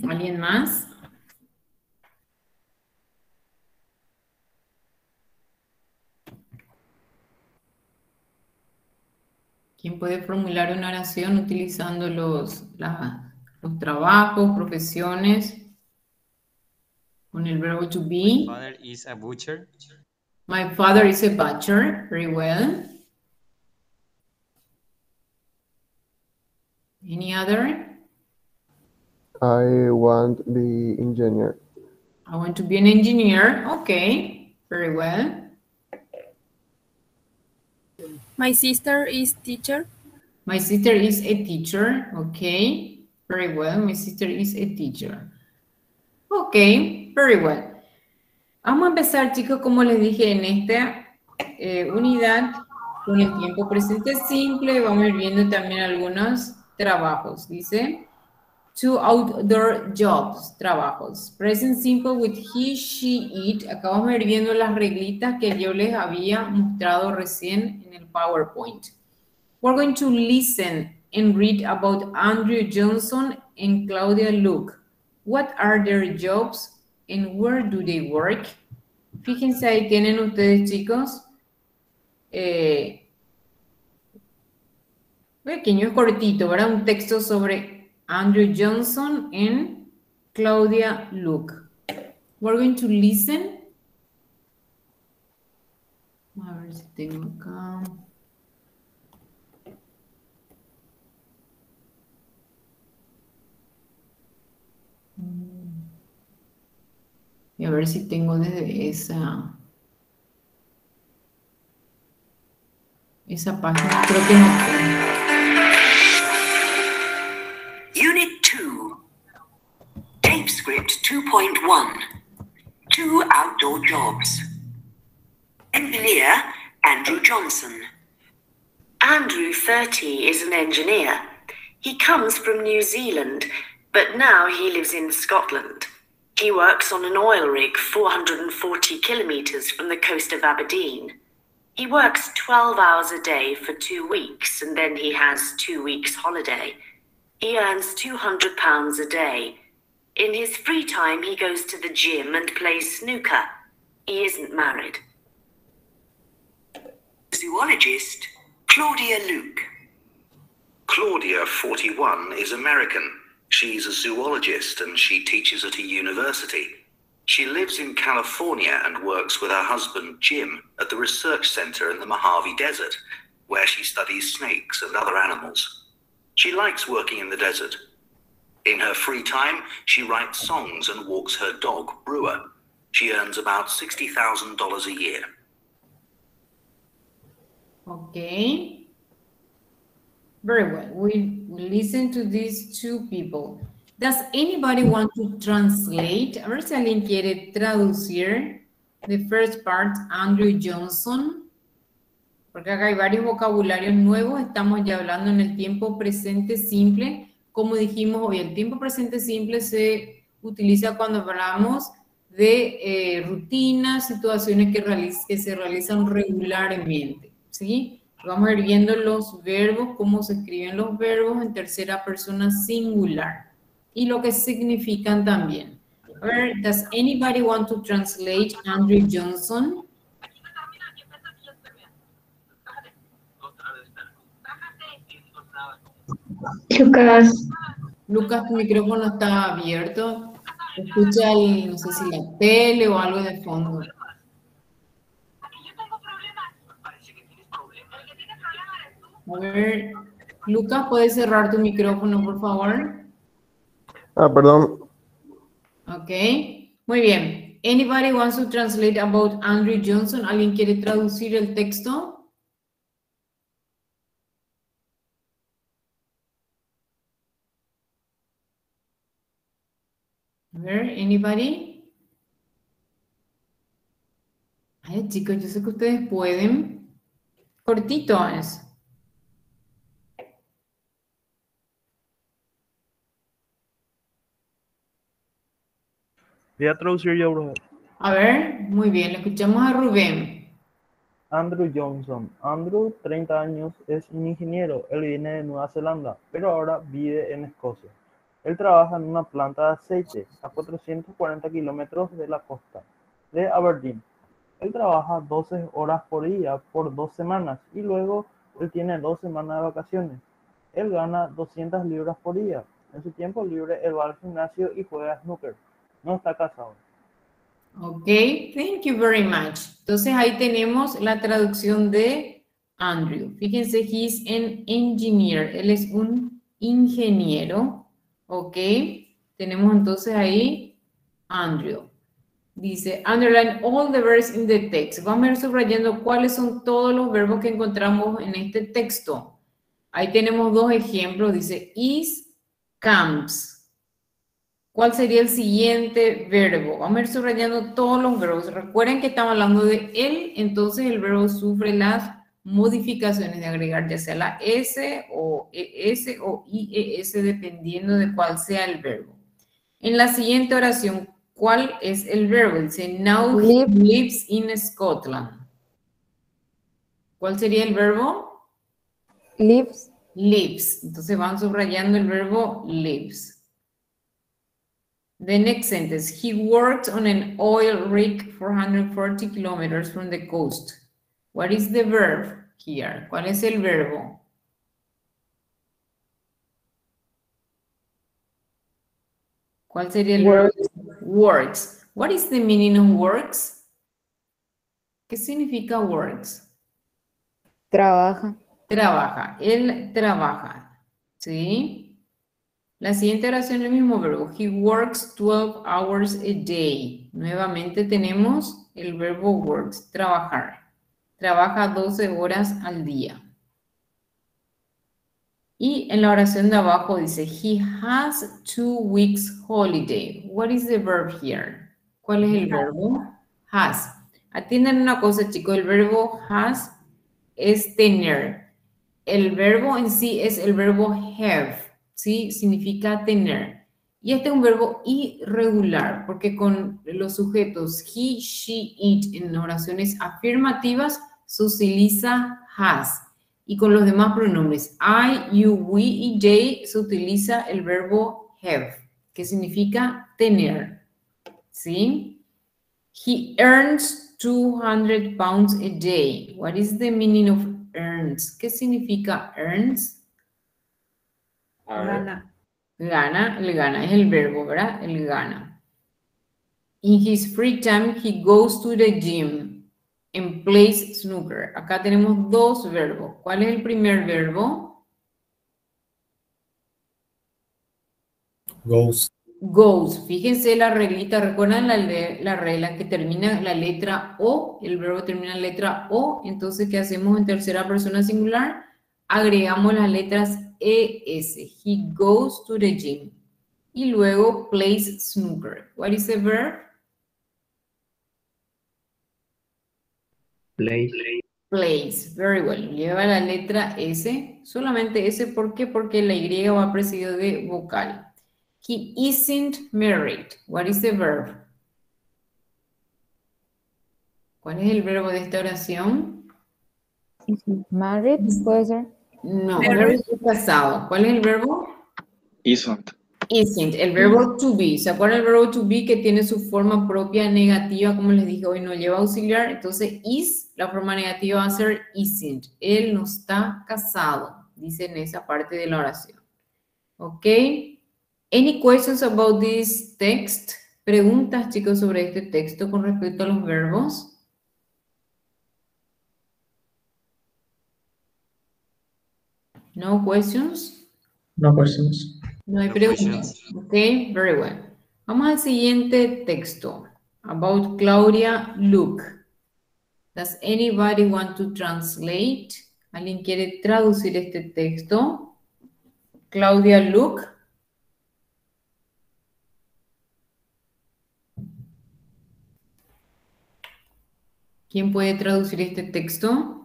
¿Alguien más? ¿Quién puede formular una oración utilizando los trabajos, profesiones? Con el verbo to be. My father is a butcher. My father is a butcher. Very well. Any other? I want to be engineer. I want to be an engineer. Okay, very well. My sister is teacher. My sister is a teacher. Okay, very well. My sister is a teacher. Okay, very well. Vamos a empezar, chicos, como les dije, en esta unidad con el tiempo presente simple. Vamos a ir viendo también algunos trabajos. Dice, to outdoor jobs, trabajos. Present simple with he, she, it. Acabamos de ir viendo las reglitas que yo les había mostrado recién en el PowerPoint. We're going to listen and read about Andrew Johnson and Claudia Luke. What are their jobs and where do they work? Fíjense ahí tienen ustedes, chicos. Pequeño, es cortito, ¿verdad? Un texto sobre Andrew Johnson and Claudia Luke. We're going to listen. A ver si tengo acá. Y a ver si tengo desde esa página. Creo que no tengo. Unit 2. Tape script 2.1. 2 outdoor jobs. Engineer, Andrew Johnson. Andrew, 30, is an engineer. He comes from New Zealand, but now he lives in Scotland. He works on an oil rig 440 kilometers from the coast of Aberdeen. He works 12 hours a day for 2 weeks, and then he has 2 weeks holiday. He earns £200 a day. In his free time, he goes to the gym and plays snooker. He isn't married. Zoologist, Claudia Luke. Claudia, 41, is American. She's a zoologist and she teaches at a university. She lives in California and works with her husband, Jim, at the research center in the Mojave Desert, where she studies snakes and other animals. She likes working in the desert. In her free time, she writes songs and walks her dog, Brewer. She earns about $60,000 a year. Okay. Very well. We listen to these two people. Does anybody want to translate? A ver si alguien quiere traducir the first part, Andrew Johnson. Porque acá hay varios vocabularios nuevos. Estamos ya hablando en el tiempo presente simple. Como dijimos hoy, el tiempo presente simple se utiliza cuando hablamos de rutinas, situaciones que se realizan regularmente. ¿Sí? Vamos a ir viendo los verbos, cómo se escriben los verbos en tercera persona singular y lo que significan también. A ver, does anybody want to translate Andrew Johnson? Lucas, tu micrófono está abierto. Escucha, no sé si la tele o algo de fondo. A ver, Lucas, ¿puedes cerrar tu micrófono, por favor? Perdón. Ok, muy bien. Anybody wants to translate about Andrew Johnson? ¿Alguien quiere traducir el texto? A ver, anybody? Ay, chicos, yo sé que ustedes pueden. Cortito es. Voy a traducir yo, bro. A ver, muy bien, le escuchamos a Rubén. Andrew Johnson. Andrew, 30 años, es un ingeniero. Él viene de Nueva Zelanda, pero ahora vive en Escocia. Él trabaja en una planta de aceite a 440 kilómetros de la costa de Aberdeen. Él trabaja 12 horas por día por 2 semanas y luego él tiene 2 semanas de vacaciones. Él gana 200 libras por día. En su tiempo libre, él va al gimnasio y juega snooker. No está casado. Ok, thank you very much. Entonces ahí tenemos la traducción de Andrew. Fíjense, he's an engineer. Él es un ingeniero. Ok, tenemos entonces ahí Andrew. Dice, underline all the verbs in the text. Vamos a ir subrayando cuáles son todos los verbos que encontramos en este texto. Ahí tenemos 2 ejemplos. Dice, is, comes. ¿Cuál sería el siguiente verbo? Vamos a ir subrayando todos los verbos. Recuerden que estamos hablando de él, entonces el verbo sufre las modificaciones de agregar ya sea la S o ES o IES dependiendo de cuál sea el verbo. En la siguiente oración, ¿cuál es el verbo? Dice, now he lives in Scotland. ¿Cuál sería el verbo? Lives. Lives. Entonces van subrayando el verbo lives. The next sentence, he worked on an oil rig 440 kilometers from the coast. What is the verb here? ¿Cuál es el verbo? ¿Cuál sería el verbo? Works. What is the meaning of works? ¿Qué significa works? Trabaja. Trabaja. Él trabaja. ¿Sí? La siguiente oración es el mismo verbo. He works 12 hours a day. Nuevamente tenemos el verbo works, trabajar. Trabaja 12 horas al día. Y en la oración de abajo dice, he has 2 weeks holiday. What is the verb here? ¿Cuál es el verbo? Has. Atiendan una cosa, chicos. El verbo has es tener. El verbo en sí es el verbo have. ¿Sí? Significa tener. Y este es un verbo irregular, porque con los sujetos he, she, it en oraciones afirmativas se utiliza has. Y con los demás pronombres I, you, we y they se utiliza el verbo have, que significa tener. ¿Sí? He earns 200 pounds a day. What is the meaning of earns? ¿Qué significa earns? Gana. Gana, el gana, es el verbo, ¿verdad? El gana. In his free time, he goes to the gym and plays snooker. Acá tenemos dos verbos. ¿Cuál es el primer verbo? Goes. Goes. Fíjense la reglita, ¿recuerdan la regla que termina la letra O? El verbo termina en letra O. Entonces, ¿qué hacemos en tercera persona singular? Agregamos las letras ES. He goes to the gym. Y luego plays snooker. What is the verb? Plays. Plays. Very well. Lleva la letra S. Solamente S. ¿Por qué? Porque la Y va precedido de vocal. He isn't married. What is the verb? ¿Cuál es el verbo de esta oración? Married, puede ser. No, married es casado. ¿Cuál es el verbo? Isn't. Isn't. El verbo to be. ¿Se acuerdan el verbo to be que tiene su forma propia negativa? Como les dije hoy, no lleva auxiliar. Entonces, is, la forma negativa va a ser isn't. Él no está casado. Dice en esa parte de la oración. ¿Ok? Any questions about this text? ¿Preguntas, chicos, sobre este texto con respecto a los verbos? No questions? No questions. No hay preguntas. Ok, very well. Vamos al siguiente texto. About Claudia Luke. Does anybody want to translate? ¿Alguien quiere traducir este texto? Claudia Luke. ¿Quién puede traducir este texto?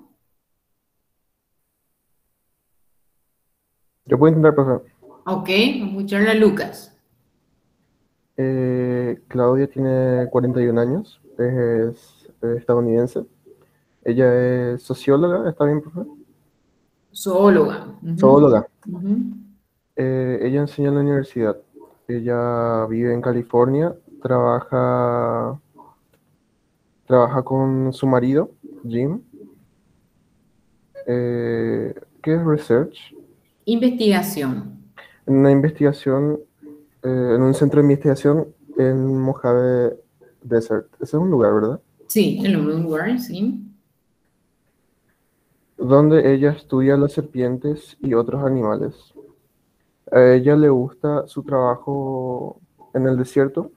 Yo puedo intentar pasar. Ok, vamos a escucharle a Lucas. Claudia tiene 41 años, es estadounidense. Ella es socióloga, ¿está bien, profe? Zoóloga. Zoóloga. Ujú. Ella enseña en la universidad. Ella vive en California, trabaja con su marido, Jim. ¿Qué es research? Investigación. En una investigación, en un centro de investigación en Mojave Desert. Ese es un lugar, ¿verdad? Sí, el nombre de un lugar, sí. Donde ella estudia las serpientes y otros animales. A ella le gusta su trabajo en el desierto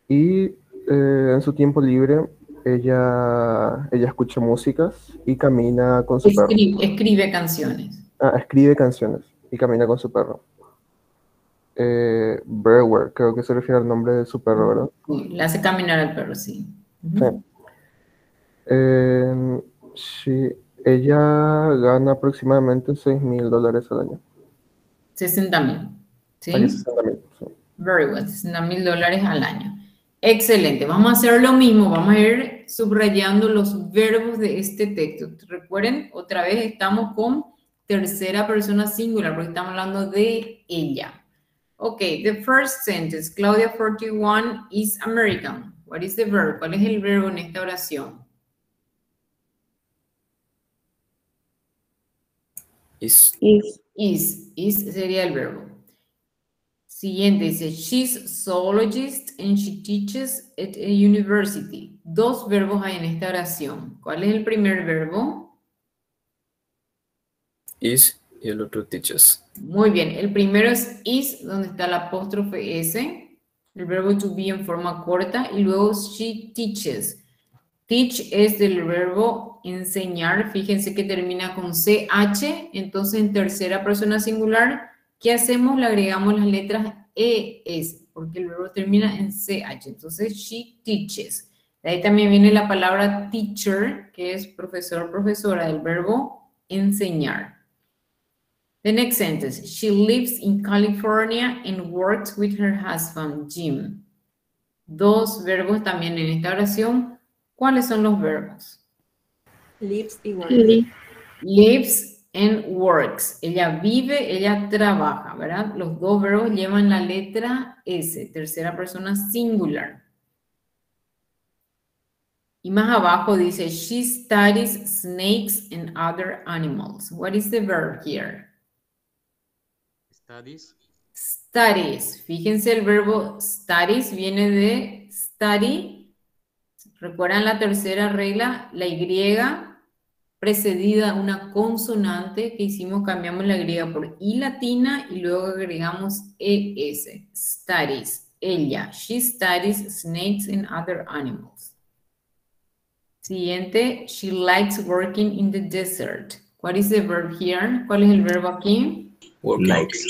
y en su tiempo libre ella escucha músicas y camina con su perro. Escribe canciones. Escribe canciones y camina con su perro. Brewer, creo que se refiere al nombre de su perro, ¿verdad? Sí, le hace caminar al perro, sí. Sí. Ella gana aproximadamente $6,000 al año. 60.000. ¿Sí? Año 60,000. Sí. Very well, $60.000 al año. Excelente. Vamos a hacer lo mismo. Vamos a ir subrayando los verbos de este texto. Recuerden, otra vez estamos con tercera persona singular porque estamos hablando de ella. Okay, the first sentence. Claudia 41 is American. What is the verb? ¿Cuál es el verbo en esta oración? Is. Is sería el verbo. Siguiente dice, she's zoologist and she teaches at a university. Dos verbos hay en esta oración. ¿Cuál es el primer verbo? Is y el otro teaches. Muy bien, el primero es is, donde está el apóstrofe S, el verbo to be en forma corta, y luego she teaches. Teach es del verbo enseñar, fíjense que termina con CH, entonces en tercera persona singular, ¿qué hacemos? Le agregamos las letras ES, porque el verbo termina en CH, entonces she teaches. De ahí también viene la palabra teacher, que es profesor, profesora, del verbo enseñar. The next sentence, she lives in California and works with her husband, Jim. Dos verbos también en esta oración. ¿Cuáles son los verbos? Lives y works. Lives and works. Ella vive, ella trabaja, ¿verdad? Los dos verbos llevan la letra S, tercera persona singular. Y más abajo dice, she studies snakes and other animals. What is the verb here? Studies. Studies. Fíjense, el verbo studies viene de study. ¿Recuerdan la tercera regla? La Y precedida de una consonante que hicimos, cambiamos la Y por I latina y luego agregamos ES. Studies. Ella. She studies snakes and other animals. Siguiente. She likes working in the desert. What is the verb here? ¿Cuál es el verbo aquí? Likes.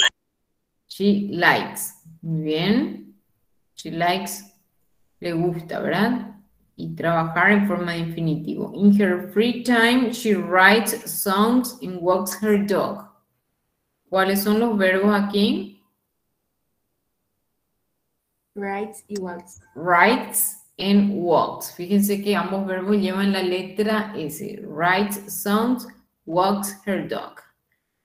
She likes. Muy bien. She likes. Le gusta, ¿verdad? Y trabajar en forma de infinitivo. In her free time, she writes songs and walks her dog. ¿Cuáles son los verbos aquí? Writes y walks. Writes and walks. Fíjense que ambos verbos llevan la letra S. Writes songs, walks her dog.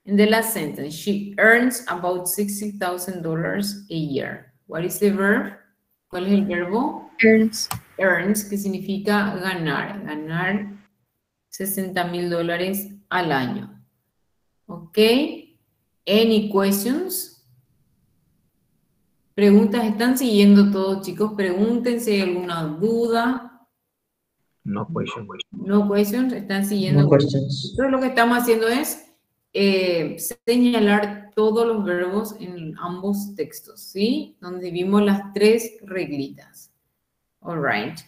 In the last sentence, she earns about $60,000 a year. What is the verb? ¿Cuál es el verbo? Earns. Earns, que significa ganar. Ganar $60,000 al año. ¿Ok? Any questions? Preguntas, ¿están siguiendo todos, chicos? Pregúntense si hay alguna duda. No questions. No questions, ¿están siguiendo? No questions. Entonces lo que estamos haciendo es señalar todos los verbos en ambos textos, ¿sí? Donde vimos las tres reglitas. All right.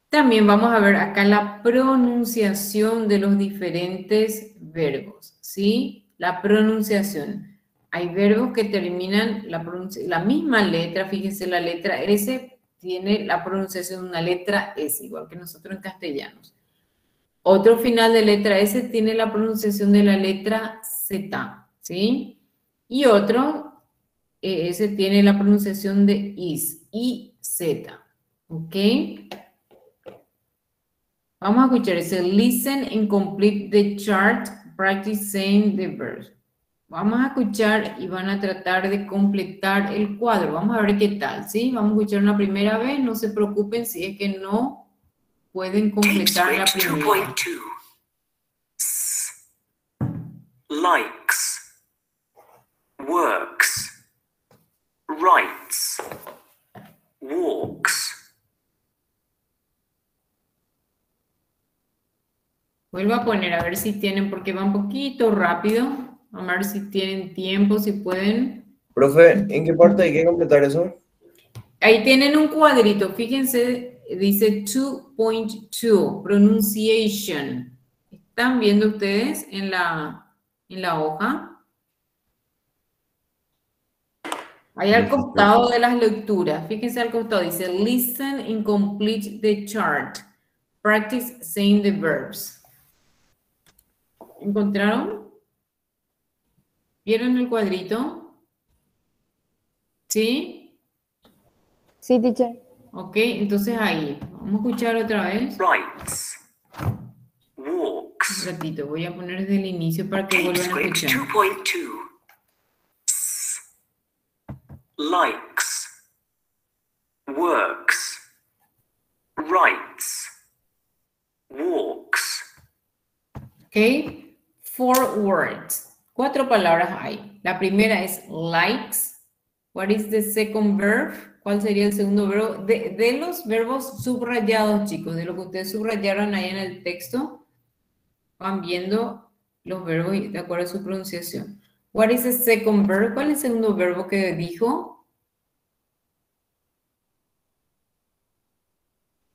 También vamos a ver acá la pronunciación de los diferentes verbos, ¿sí? La pronunciación. Hay verbos que terminan la misma letra, fíjense, la letra S tiene la pronunciación de una letra S, igual que nosotros en castellanos. Otro final de letra S tiene la pronunciación de la letra Z, ¿sí? Y otro S tiene la pronunciación de is, I-Z, ¿ok? Vamos a escuchar ese listen and complete the chart, practice saying the verbs. Vamos a escuchar y van a tratar de completar el cuadro. Vamos a ver qué tal, ¿sí? Vamos a escuchar una primera vez, no se preocupen si es que no pueden completar la primera. 2.2. Likes, works, writes, walks. Vuelvo a poner a ver si tienen, porque va un poquito rápido. A ver si tienen tiempo, si pueden. Profe, ¿en qué parte hay que completar eso? Ahí tienen un cuadrito, fíjense, dice 2.2, pronunciation. ¿Están viendo ustedes en la hoja? Ahí al costado de las lecturas, fíjense al costado, dice listen and complete the chart. Practice saying the verbs. ¿Encontraron? ¿Vieron el cuadrito? ¿Sí? Sí, teacher. Ok, entonces ahí. Vamos a escuchar otra vez. Writes. Walks. Un ratito, voy a poner desde el inicio para que Tape vuelvan a script escuchar. 2.2. Likes. Works. Writes. Walks. Ok, 4 words. 4 palabras hay. La primera es likes. What is the second verb? ¿Cuál sería el segundo verbo? De los verbos subrayados, chicos, de lo que ustedes subrayaron ahí en el texto, van viendo los verbos de acuerdo a su pronunciación. What is the second verb? ¿Cuál es el segundo verbo que dijo?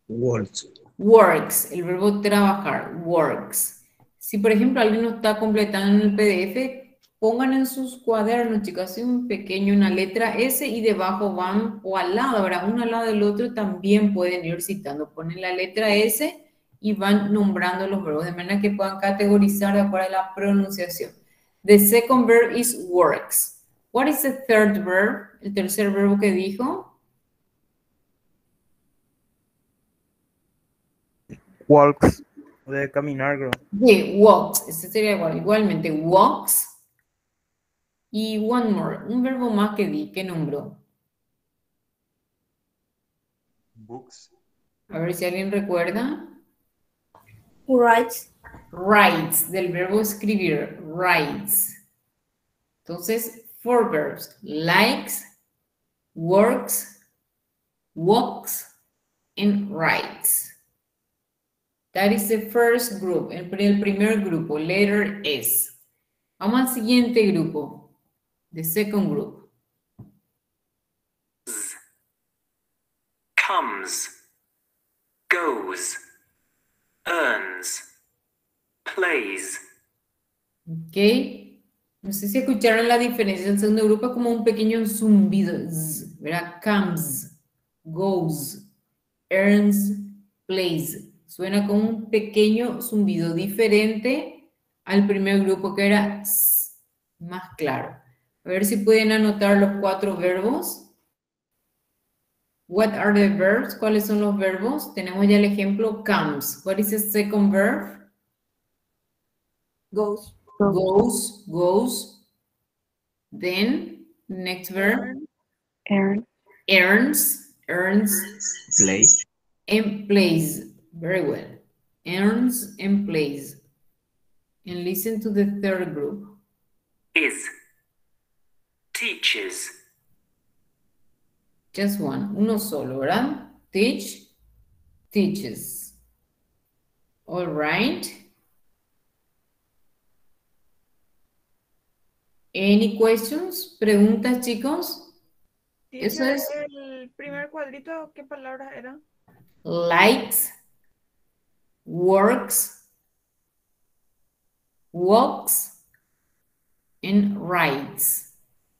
Works. Works, el verbo trabajar, works. Si, por ejemplo, alguien no está completando en el PDF, pongan en sus cuadernos, chicos, así un pequeño, una letra S y debajo van, o al lado, ¿verdad? Uno al lado del otro también pueden ir citando. Ponen la letra S y van nombrando los verbos, de manera que puedan categorizar de acuerdo a la pronunciación. The second verb is works. What is the third verb? El tercer verbo que dijo. Walks, de caminar, creo. Sí, walks. Ese sería igual. Igualmente, walks. Y one more. Un verbo más que nombró. Books. A ver si alguien recuerda. Writes. Writes, del verbo escribir. Writes. Entonces, 4 verbs. Likes, works, walks, and writes. That is the first group, el primer grupo, letter S. Vamos al siguiente grupo, the second group. Comes. Goes. Earns. Plays. Ok. No sé si escucharon la diferencia. El segundo grupo es como un pequeño zumbido. Z, ¿verdad? Comes, goes, earns, plays. Suena como un pequeño zumbido diferente al primer grupo que era S, más claro. A ver si pueden anotar los 4 verbos. What are the verbs? ¿Cuáles son los verbos? Tenemos ya el ejemplo comes. What is the second verb? Goes. Goes, goes. Then, next verb. Earn. Earns, earns. Play. And plays. Very well. Earns and plays. And listen to the third group. Is. Teaches. Just one. Uno solo, ¿verdad? Teach, teaches. All right. Any questions? ¿Preguntas, chicos? Eso Teacher, es el primer cuadrito, ¿qué palabras eran? likes, works, walks, and writes.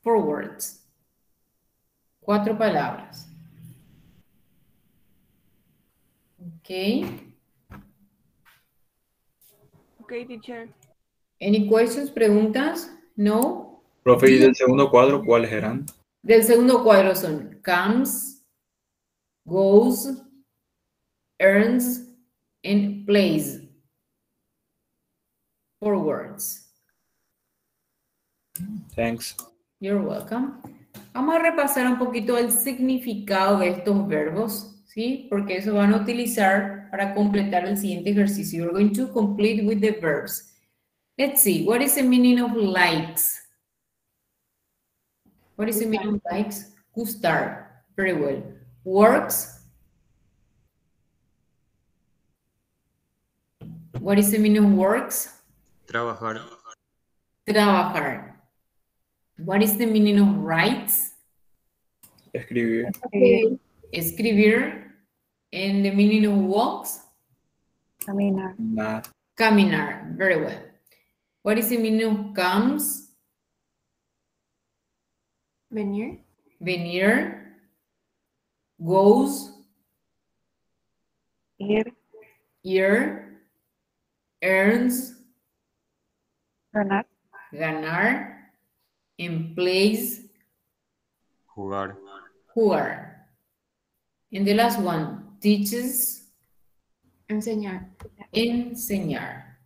4 words. 4 palabras. Ok. Ok, teacher. Any questions? ¿Preguntas? No. Profe, ¿y del segundo cuadro cuáles eran? Del segundo cuadro son comes, goes, earns, and plays. 4 words. Thanks. You're welcome. Vamos a repasar un poquito el significado de estos verbos, ¿sí? Porque eso van a utilizar para completar el siguiente ejercicio. You're going to complete with the verbs. Let's see. What is the meaning of likes? What is the meaning of likes? Gustar. Very well. Works. What is the meaning of works? Trabajar. Trabajar. What is the meaning of writes? Escribir. Escribir. And the meaning of walks? Caminar. Nada. Caminar. Very well. What is the meaning of comes? Venir. Venir. Goes. Ir. Ir. Earns. Ganar. Ganar. And plays, Jugar. jugar. And the last one, teaches, Enseñar. enseñar.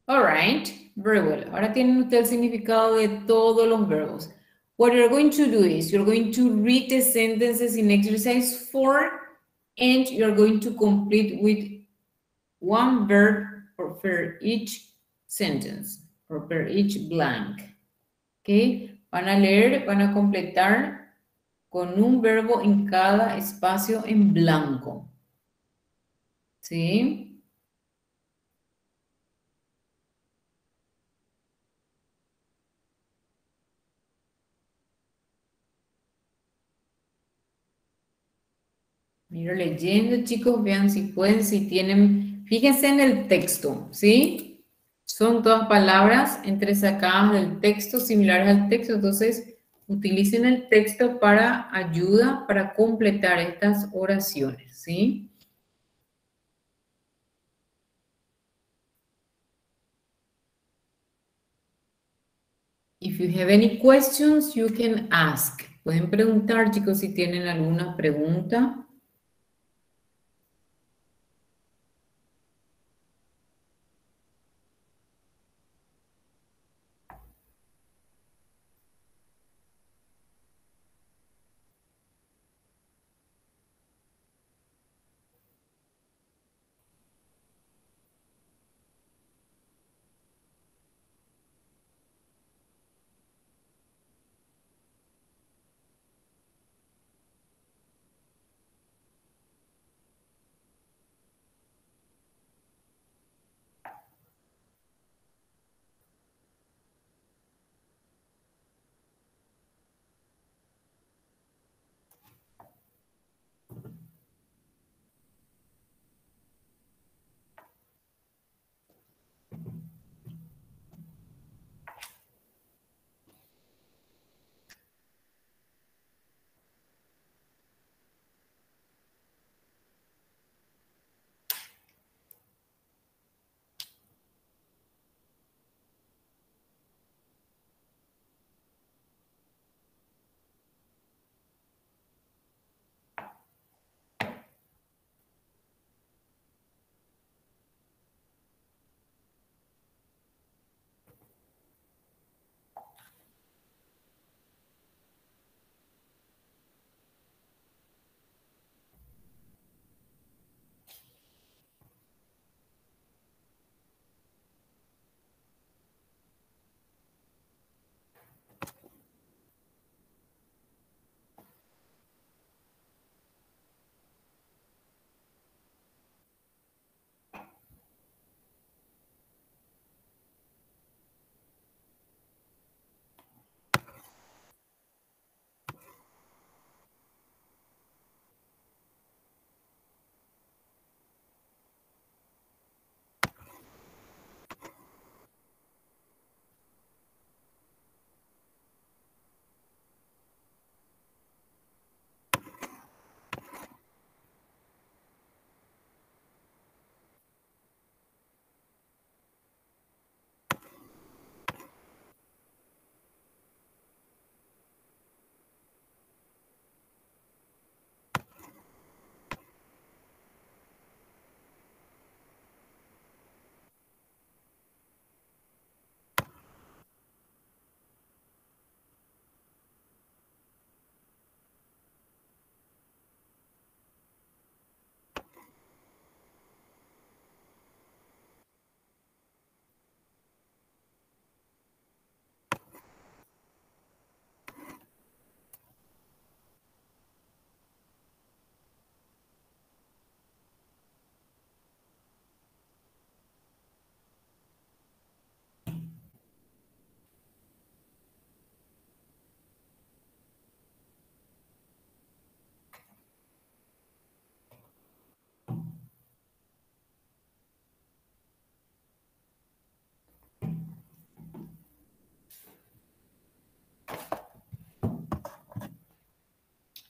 All right, very well. Ahora tienen ustedes el significado de todos los verbos. What you're going to do is you're going to read the sentences in exercise 4 and you're going to complete with one verb for each sentence or per each blank. ¿Ok? Van a leer, van a completar con un verbo en cada espacio en blanco. ¿Sí? Miro leyendo, chicos, vean si pueden, si tienen, fíjense en el texto, ¿sí? Son todas palabras entresacadas del texto, similares al texto, entonces utilicen el texto para ayuda, para completar estas oraciones, ¿sí? If you have any questions, you can ask. Pueden preguntar, chicos, si tienen alguna pregunta.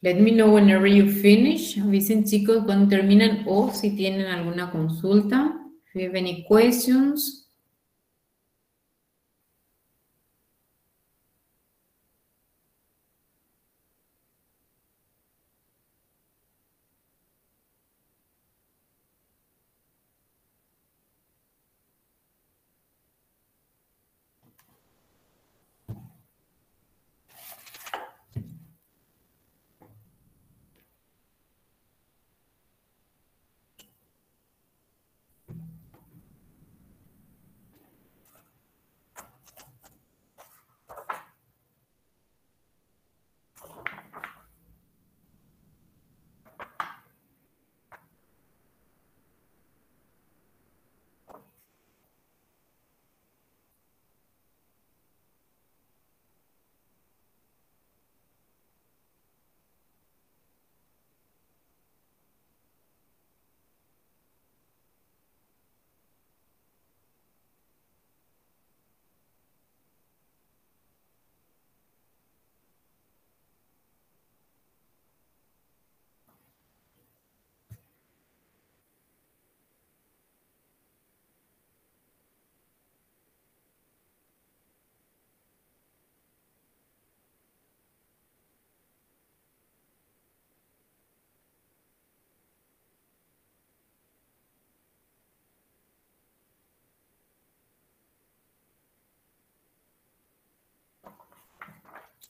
Let me know whenever you finish. Avisen, chicos, cuando terminan o si tienen alguna consulta. If you have any questions.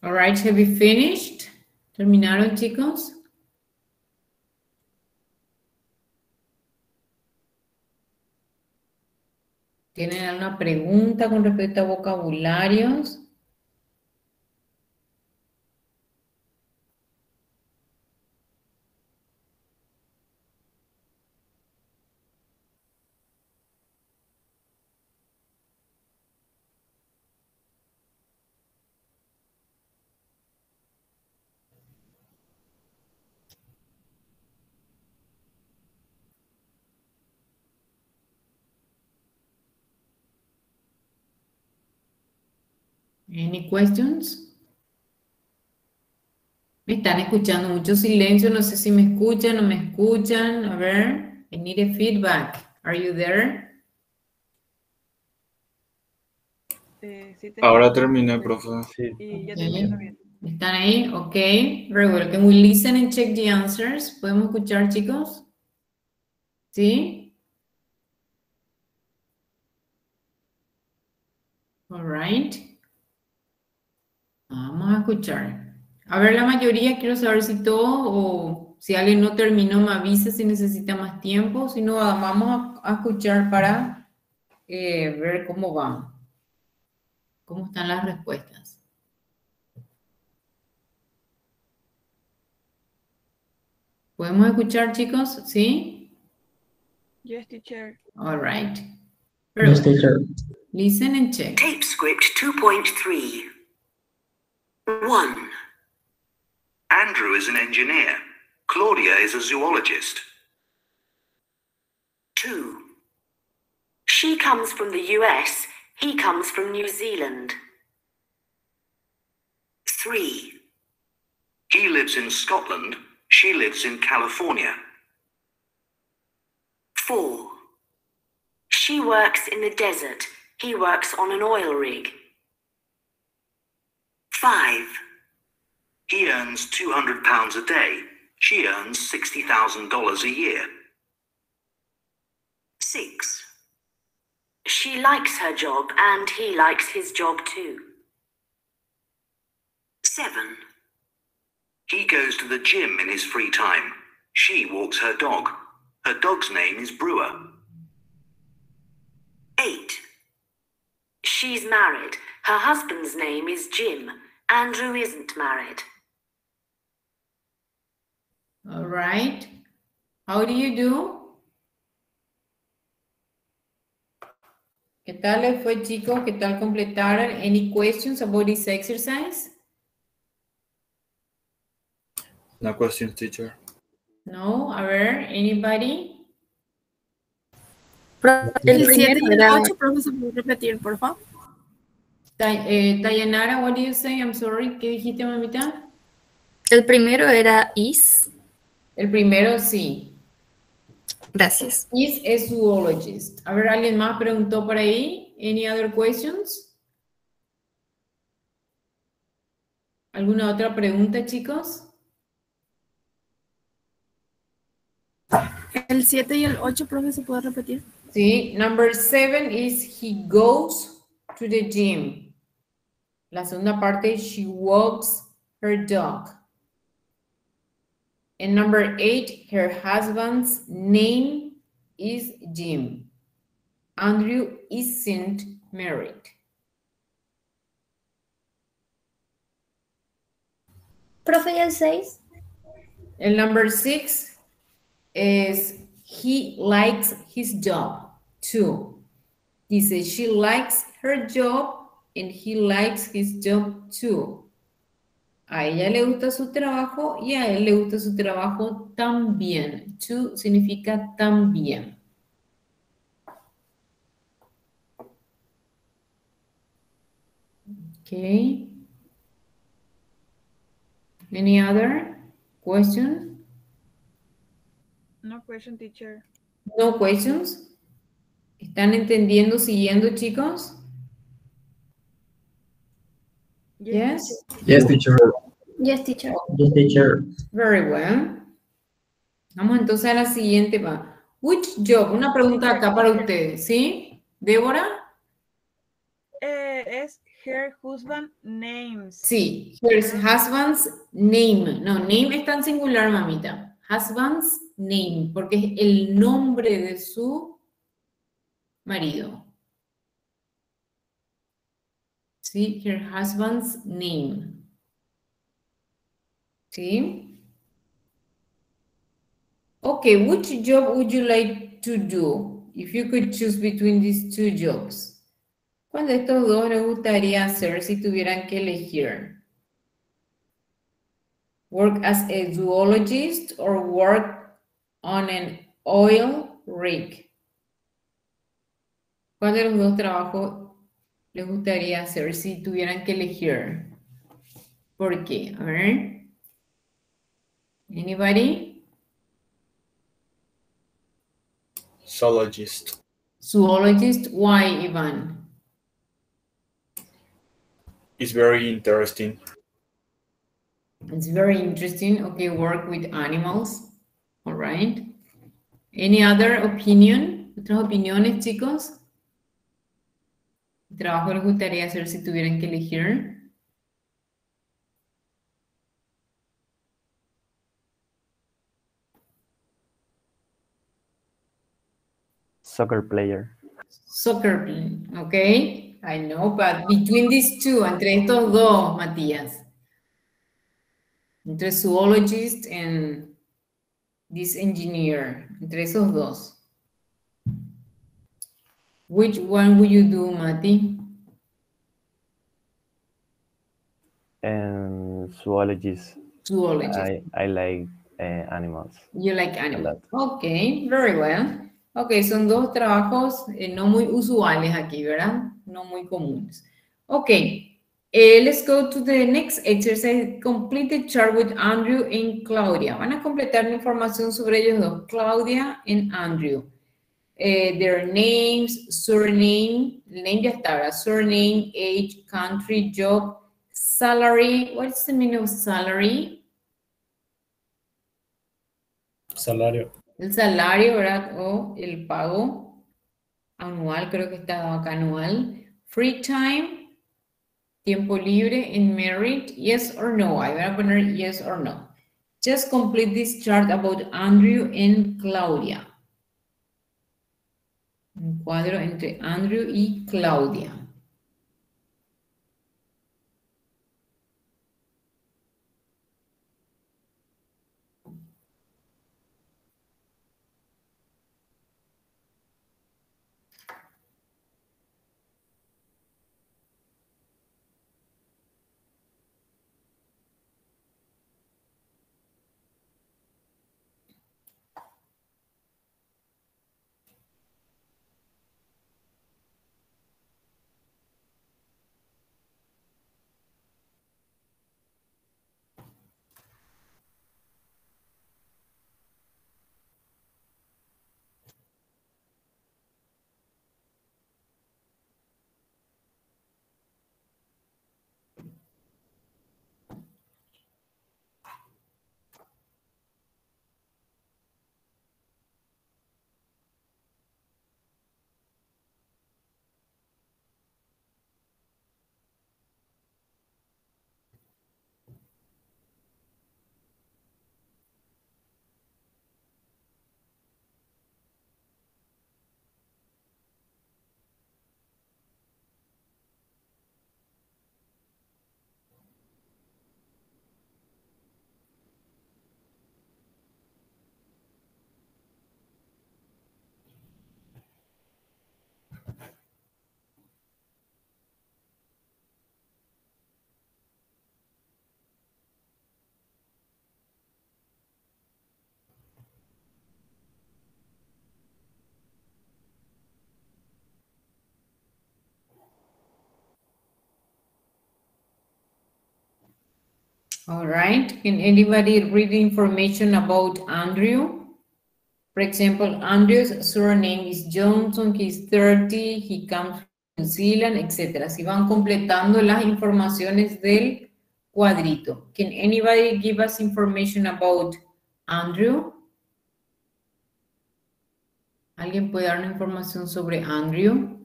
All right, have you finished? ¿Terminaron, chicos? ¿Tienen alguna pregunta con respecto a vocabularios? Any questions? Me están escuchando mucho silencio, no sé si me escuchan o no me escuchan. A ver, I need a feedback. Are you there? Sí, Ahora terminé, profe. Sí. Y ya Ok. terminó bien. ¿Están ahí? Ok. Very well. Can we listen and check the answers? ¿Podemos escuchar, chicos? ¿Sí? All right. Vamos a escuchar. A ver, la mayoría, quiero saber si todo o si alguien no terminó, me avisa si necesita más tiempo. Si no, vamos a escuchar para ver cómo va. ¿Cómo están las respuestas? ¿Podemos escuchar, chicos? ¿Sí? Yes, teacher. All right. Yes, teacher. Listen and check. Tape script 2.3. 1. Andrew is an engineer. Claudia is a zoologist. 2. She comes from the US. He comes from New Zealand. 3. He lives in Scotland. She lives in California. 4. She works in the desert. He works on an oil rig. 5. He earns £200 a day. She earns $60,000 a year. 6. She likes her job and he likes his job too. 7. He goes to the gym in his free time. She walks her dog. Her dog's name is Brewer. 8. She's married. Her husband's name is Jim. Andrew isn't married. All right. How do you do? ¿Qué tal les fue, chicos? ¿Qué tal completaron? Any questions about this exercise? No question, teacher. No? A ver, anybody? El 7 y el 8, profesor, ¿puede repetir, por favor? Tayanara, what do you say? I'm sorry. ¿Qué dijiste, mamita? El primero era is. El primero sí. Gracias. Is a zoologist. A ver, ¿alguien más preguntó por ahí? Any other questions? ¿Alguna otra pregunta, chicos? El 7 y el 8, profesor, ¿puede repetir? Sí. Number 7 is he goes to the gym. La segunda parte, she walks her dog. And number 8, her husband's name is Jim. Andrew isn't married. Profe, ¿y el 6? El number 6 is he likes his job too. Dice, she likes her job and he likes his job too. A ella le gusta su trabajo y a él le gusta su trabajo también. To significa también. Okay. Any other question? No question, teacher. No questions. ¿Están entendiendo, siguiendo, chicos? Yes? Yes, teacher. Yes, teacher. Yes, teacher. Very well. Vamos entonces a la siguiente. Which job? Una pregunta acá para ustedes, ¿sí? ¿Débora? Es Her husband names. Sí, her husband's name. No, name está en singular, mamita. Husband's name, porque es el nombre de su marido. Sí, her husband's name. ¿Sí? Okay, which job would you like to do if you could choose between these two jobs? ¿Cuál de estos dos les gustaría hacer si tuvieran que elegir? Work as a zoologist or work on an oil rig? ¿Cuál de los dos trabajos les gustaría hacer si tuvieran que elegir? ¿Por qué? A ver. Anybody? Zoologist. Zoologist. Why, Ivan? It's very interesting. It's very interesting. Okay, work with animals. All right. Any other opinion? ¿Otras opiniones, chicos? ¿Qué trabajo les gustaría hacer si tuvieran que elegir? Soccer player. Soccer player, okay. I know, but between these two, entre estos dos, Matías. Entre zoologist and this engineer. Entre esos dos. Which one would you do, Mati? And zoologist. Zoologist. I like animals. You like animals. Okay, very well. Ok, son dos trabajos no muy usuales aquí, ¿verdad? No muy comunes. Ok, let's go to the next exercise. Complete the chart with Andrew and Claudia. Van a completar la información sobre ellos dos, Claudia and Andrew. Their names, surname, el name ya está, ¿verdad? Surname, age, country, job, salary. What's the meaning of salary? Salario. El salario, ¿verdad? O el pago anual, creo que está dado acá anual. Free time, tiempo libre, and married, yes or no. Ahí van a poner yes or no. Just complete this chart about Andrew and Claudia. Un cuadro entre Andrew y Claudia. All right. Can anybody read information about Andrew? For example, Andrew's surname is Johnson, he's 30, he comes from New Zealand, etc. Si van completando las informaciones del cuadrito. Can anybody give us information about Andrew? ¿Alguien puede darnos información sobre Andrew?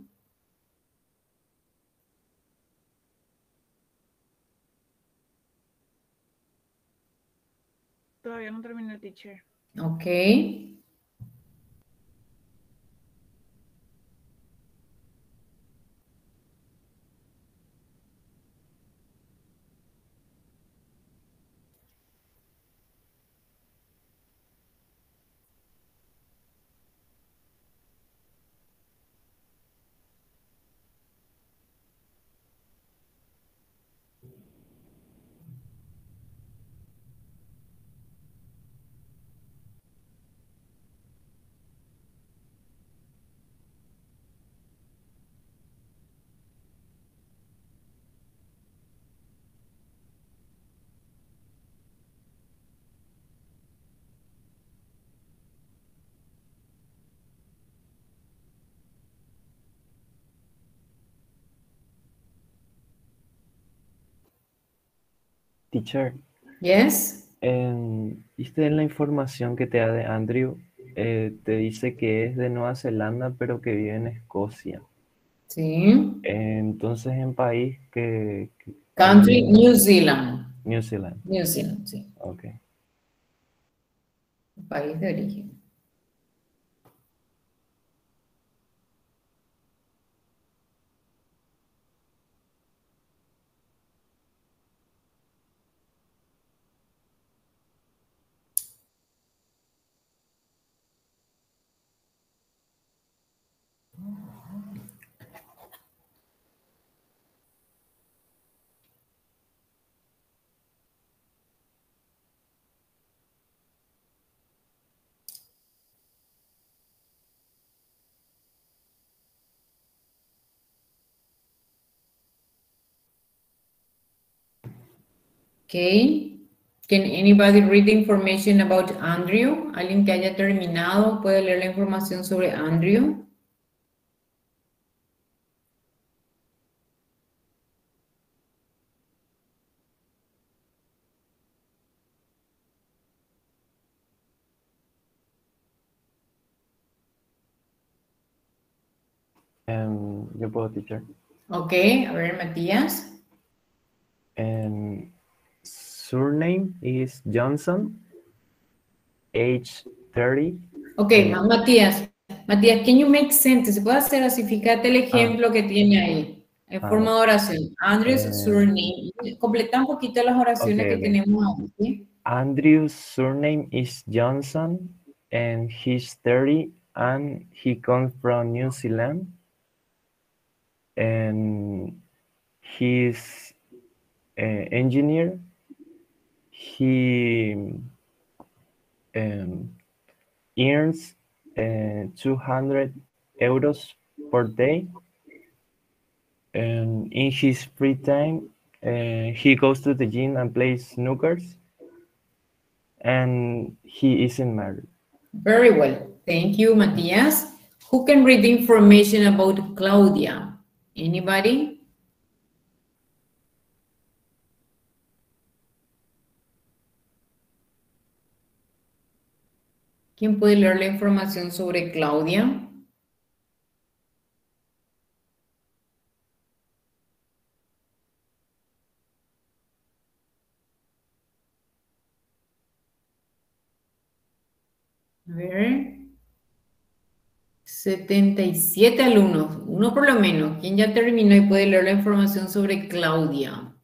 Todavía no terminé, teacher. Ok. Teacher, Yes. ¿viste en la información que te da de Andrew? Te dice que es de Nueva Zelanda, pero que vive en Escocia. Sí. Entonces, en país Country, New Zealand. New Zealand. New Zealand, sí. Ok. País de origen. Okay. Can anybody read the information about Andrew? ¿Alguien que haya terminado puede leer la información sobre Andrew? Yo puedo, teacher. Ok, a ver, Matías. Surname is Johnson, age 30. Ok, Matías. Matías, can you make sense? ¿Se puede hacer así? Fíjate el ejemplo que tiene ahí, en forma de oración. Andrew's surname. Completa un poquito las oraciones que tenemos aquí. Andrew's surname is Johnson, and he's 30, and he comes from New Zealand. And he's an engineer. He earns 200 euros per day. And in his free time, he goes to the gym and plays snookers. And he isn't married. Very well. Thank you, Matías. Who can read the information about Claudia? Anybody? ¿Quién puede leer la información sobre Claudia? A ver. 77 alumnos, uno por lo menos. ¿Quién ya terminó y puede leer la información sobre Claudia?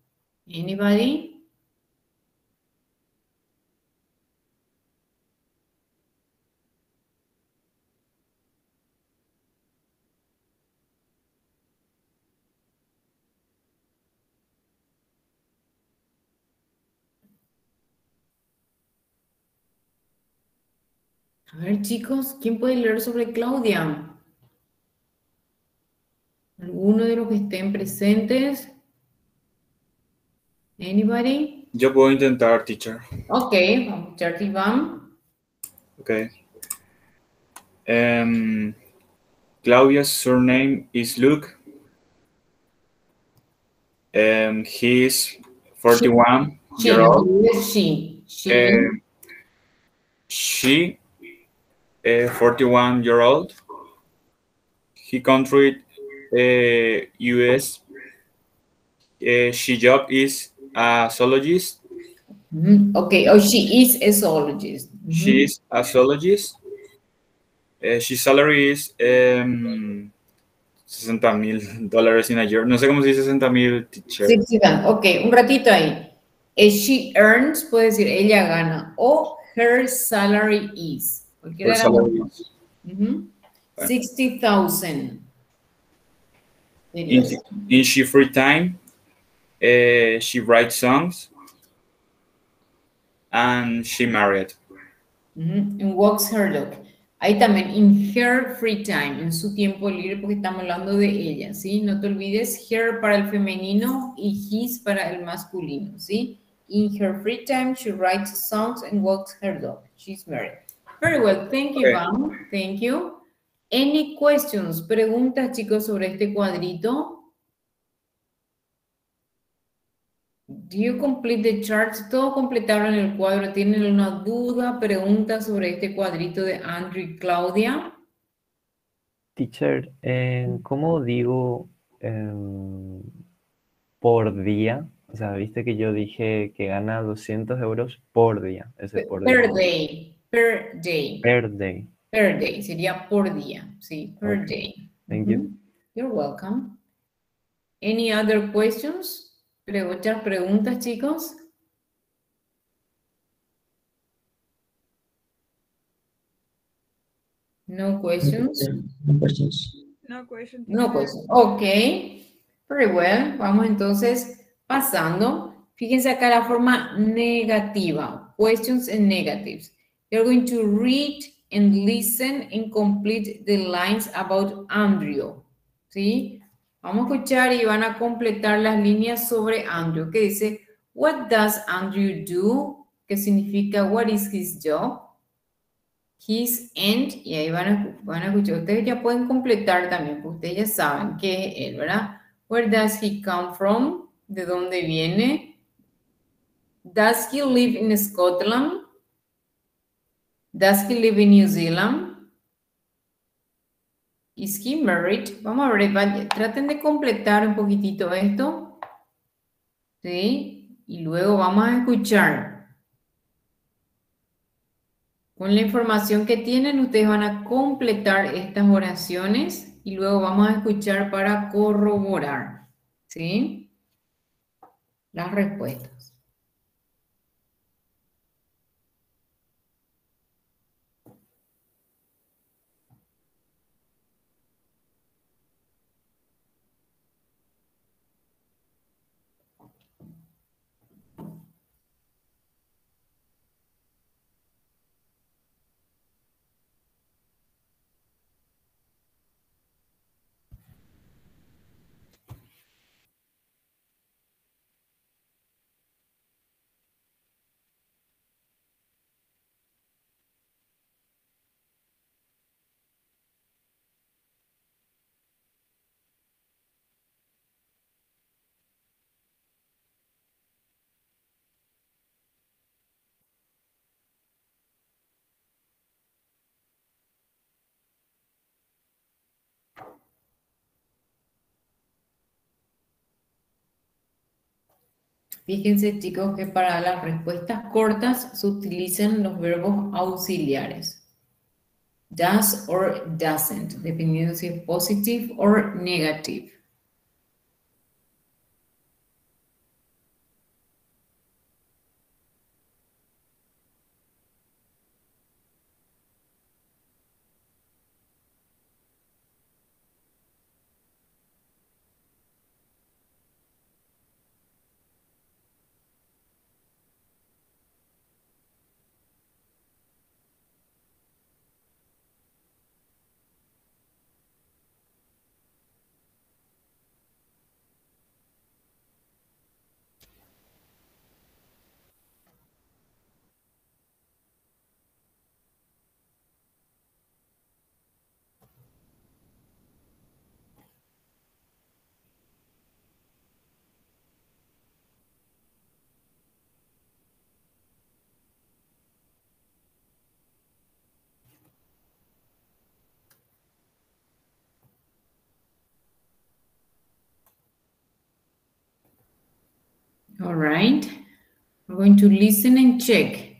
Anybody? A ver, chicos, ¿quién puede leer sobre Claudia? ¿Alguno de los que estén presentes? Anybody? Yo puedo intentar, teacher. Ok, vamos a echar Iván. Okay. Claudia's surname is Luke. He's 41 years old. She 41 years old. He country US. She job is a zoologist. Okay, oh, she is a zoologist. She is a zoologist. His salary is $60,000 in a year. No sé cómo se dice 60,000, teacher. 60,000. Ok, un ratito ahí. She earns, puede decir ella gana, o her salary is. Cualquiera Her de las dos. salary is. 60,000. In she free time, she writes songs, and she married. And walks her dog. Ahí también, in her free time, en su tiempo libre, porque estamos hablando de ella, ¿sí? No te olvides, her para el femenino y his para el masculino, ¿sí? In her free time, she writes songs and walks her dog. She's married. Very well, thank you, Iván. Thank you. Any questions, preguntas, chicos, sobre este cuadrito? Do you complete the charts? ¿Todos completaron el cuadro? ¿Tienen una duda, pregunta sobre este cuadrito de Andrew y Claudia? Teacher, ¿cómo digo por día? O sea, viste que yo dije que gana 200 euros por día. Ese por Per día. day. Per day. Per day. Per day. Sería por día. Sí, per day. Thank you. You're welcome. Any other questions? ¿Otras preguntas, chicos? No questions? No questions. No question. No questions. Ok. Very well. Vamos entonces pasando. Fíjense acá la forma negativa. Questions and negatives. You're going to read and listen and complete the lines about Andrew. ¿Sí? Vamos a escuchar y van a completar las líneas sobre Andrew. Que dice, what does Andrew do? ¿Qué significa, what is his job? His and, y ahí van a escuchar. Ustedes ya pueden completar también, porque ustedes ya saben qué es él, ¿verdad? Where does he come from? ¿De dónde viene? Does he live in Scotland? Does he live in New Zealand? Is he married? Vamos a ver, traten de completar un poquitito esto. ¿Sí? Y luego vamos a escuchar. Con la información que tienen, ustedes van a completar estas oraciones y luego vamos a escuchar para corroborar, ¿sí? Las respuestas. Fíjense, chicos, que para las respuestas cortas se utilizan los verbos auxiliares. Does or doesn't, dependiendo si es positive or negative. All right. We're going to listen and check.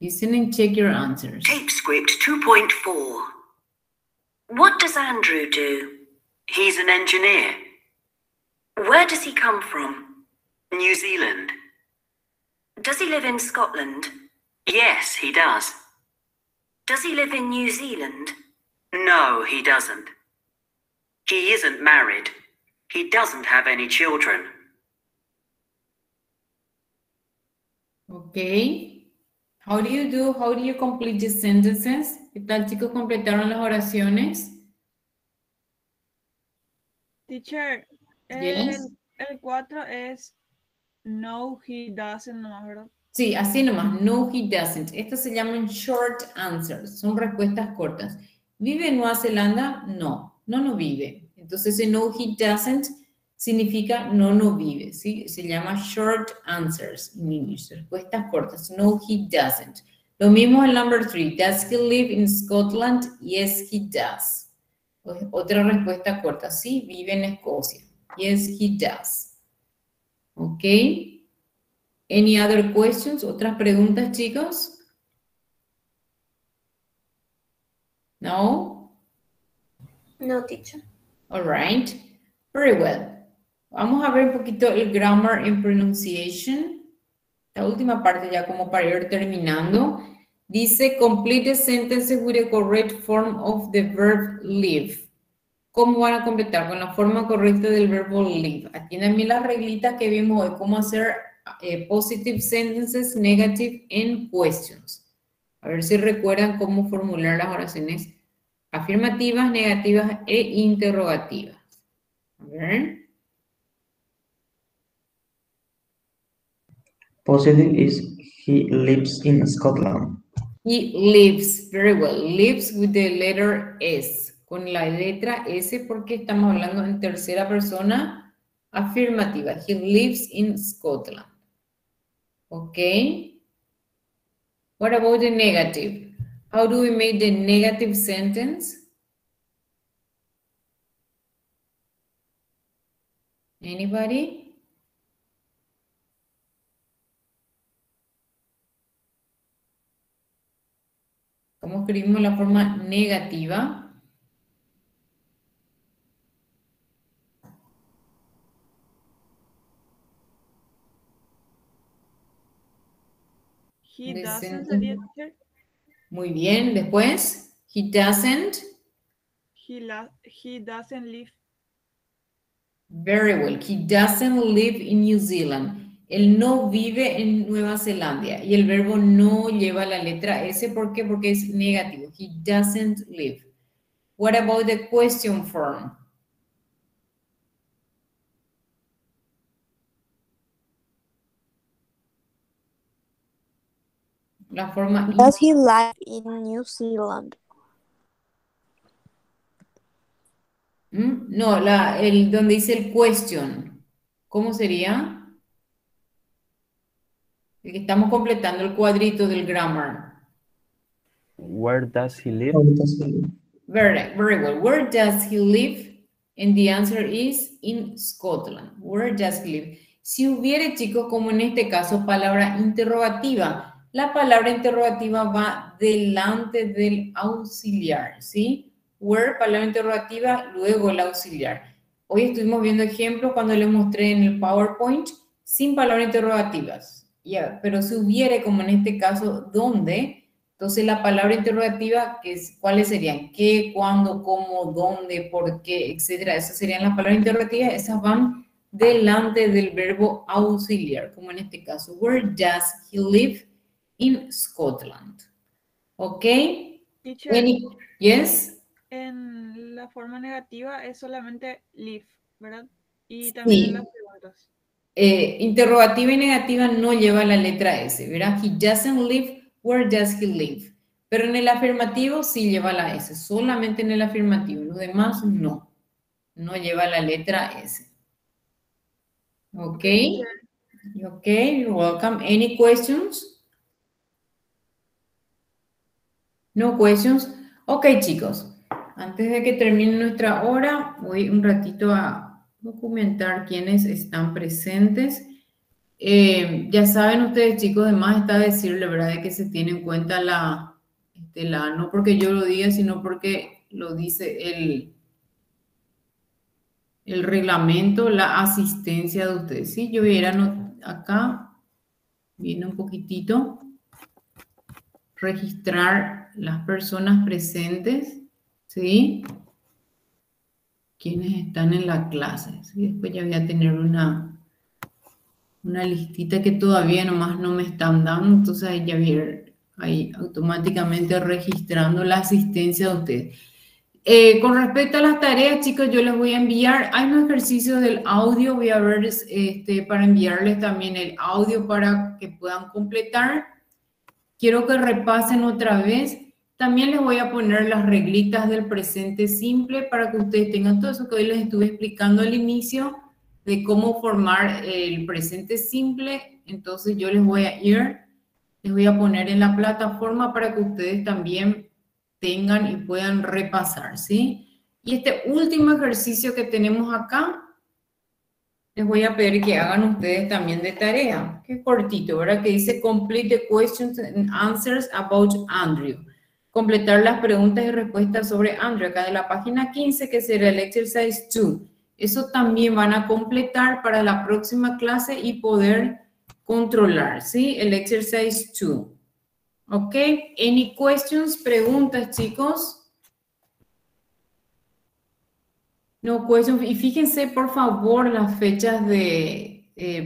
Listen and check your answers. Tape script 2.4. What does Andrew do? He's an engineer. Where does he come from? New Zealand. Does he live in Scotland? Yes, he does. Does he live in New Zealand? No, he doesn't. He isn't married. He doesn't have any children. Okay. How do you complete the sentences? ¿Qué tal, chicos, completaron las oraciones? Teacher, Yes. el 4 es no, he doesn't, nomás, ¿verdad? Sí, así nomás. No, he doesn't. Estas se llaman short answers. Son respuestas cortas. ¿Vive en Nueva Zelanda? No. No vive. Entonces, ese no, he doesn't significa no vive. ¿Sí? Se llama short answers en English. Respuestas cortas. No, he doesn't. Lo mismo el number 3. Does he live in Scotland? Yes, he does. Otra respuesta corta. Sí, vive en Escocia. Yes, he does. Ok. Any other questions? ¿Otras preguntas, chicos? No? No, teacher. All right. Very well. Vamos a ver un poquito el grammar and pronunciation. La última parte ya como para ir terminando. Dice, complete the sentences with the correct form of the verb live. ¿Cómo van a completar? Con la forma correcta del verbo live. Atiendan bien las reglitas que vimos de cómo hacer positive sentences, negative, and questions. A ver si recuerdan cómo formular las oraciones afirmativas, negativas e interrogativas. A ver. Positive is he lives in Scotland. He lives, very well. Lives with the letter S. Con la letra S porque estamos hablando en tercera persona afirmativa. He lives in Scotland. Okay. What about the negative? How do we make the negative sentence? Anybody? ¿Cómo escribimos la forma negativa? He doesn't sería, teacher. Muy bien. Después, he doesn't. He doesn't live. Very well. He doesn't live in New Zealand. Él no vive en Nueva Zelanda. Y el verbo no lleva la letra S. ¿Por qué? Porque es negativo. He doesn't live. What about the question form? La forma... Does he live in New Zealand? No, donde dice el question. ¿Cómo sería? El que estamos completando el cuadrito del grammar. Where does he live? Very well. Where does he live? And the answer is in Scotland. Where does he live? Si hubiera, chicos, como en este caso, palabra interrogativa, la palabra interrogativa va delante del auxiliar, ¿sí? Where, palabra interrogativa, luego el auxiliar. Hoy estuvimos viendo ejemplos cuando les mostré en el PowerPoint sin palabras interrogativas. Pero si hubiera, como en este caso, ¿dónde? Entonces la palabra interrogativa, ¿cuáles serían? ¿Qué, cuándo, cómo, dónde, por qué, etcétera? Esas serían las palabras interrogativas. Esas van delante del verbo auxiliar, como en este caso. Where does he live? In Scotland. ¿Ok? Teacher, yes? En la forma negativa es solamente live, ¿verdad? Y también Sí. en las preguntas. Interrogativa y negativa no lleva la letra S, ¿verdad? He doesn't live, where does he live? Pero en el afirmativo sí lleva la S, solamente en el afirmativo, los demás no. No lleva la letra S. ¿Ok? Ok, you're welcome. Any questions? No questions. Ok, chicos. Antes de que termine nuestra hora, voy un ratito a documentar quiénes están presentes. Ya saben ustedes, chicos, además está decirle, ¿verdad?, de que se tiene en cuenta no porque yo lo diga, sino porque lo dice el reglamento, la asistencia de ustedes. ¿Sí? Yo voy a ir acá, viene un poquitito, registrar las personas presentes, ¿sí? Quienes están en la clase, ¿sí? Después ya voy a tener una listita que todavía nomás no me están dando, entonces ahí ya voy a ir ahí automáticamente registrando la asistencia de ustedes. Con respecto a las tareas, chicos, yo les voy a enviar, hay unos ejercicios del audio, voy a ver para enviarles también el audio para que puedan completar. Quiero que repasen otra vez. También les voy a poner las reglitas del presente simple para que ustedes tengan todo eso que hoy les estuve explicando al inicio de cómo formar el presente simple. Entonces yo les voy a poner en la plataforma para que ustedes también tengan y puedan repasar, ¿sí? Y este último ejercicio que tenemos acá, les voy a pedir que hagan ustedes también de tarea, que es cortito, ¿verdad? Que dice complete the questions and answers about Andrew. Completar las preguntas y respuestas sobre Andrew, acá de la página 15, que será el exercise 2. Eso también van a completar para la próxima clase y poder controlar, ¿sí? El exercise 2. ¿Ok? Any questions? Preguntas, chicos. No questions. Y fíjense, por favor, las fechas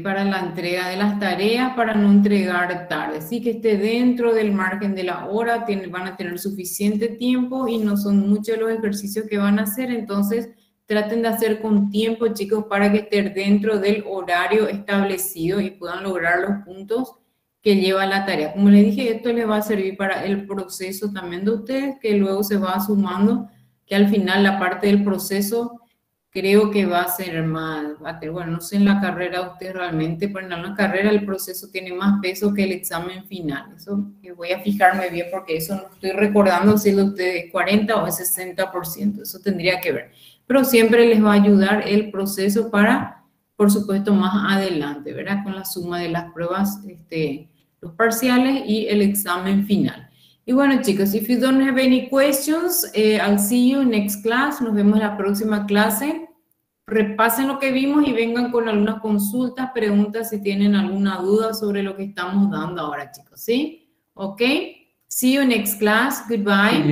para la entrega de las tareas para no entregar tarde. Sí, que esté dentro del margen de la hora, van a tener suficiente tiempo y no son muchos los ejercicios que van a hacer, entonces traten de hacer con tiempo, chicos, para que estén dentro del horario establecido y puedan lograr los puntos que lleva la tarea. Como les dije, esto les va a servir para el proceso también de ustedes, que luego se va sumando, que al final la parte del proceso creo que va a ser más, bueno, no sé en la carrera ustedes realmente, pero en la carrera el proceso tiene más peso que el examen final. Eso que voy a fijarme bien porque eso no estoy recordando si es de ustedes 40 o el 60%, eso tendría que ver. Pero siempre les va a ayudar el proceso para, por supuesto, más adelante, ¿verdad? Con la suma de las pruebas, los parciales y el examen final. Y bueno, chicos, if you don't have any questions, I'll see you next class. Nos vemos en la próxima clase. Repasen lo que vimos y vengan con algunas consultas, preguntas si tienen alguna duda sobre lo que estamos dando ahora, chicos, ¿sí? Ok. See you next class. Goodbye.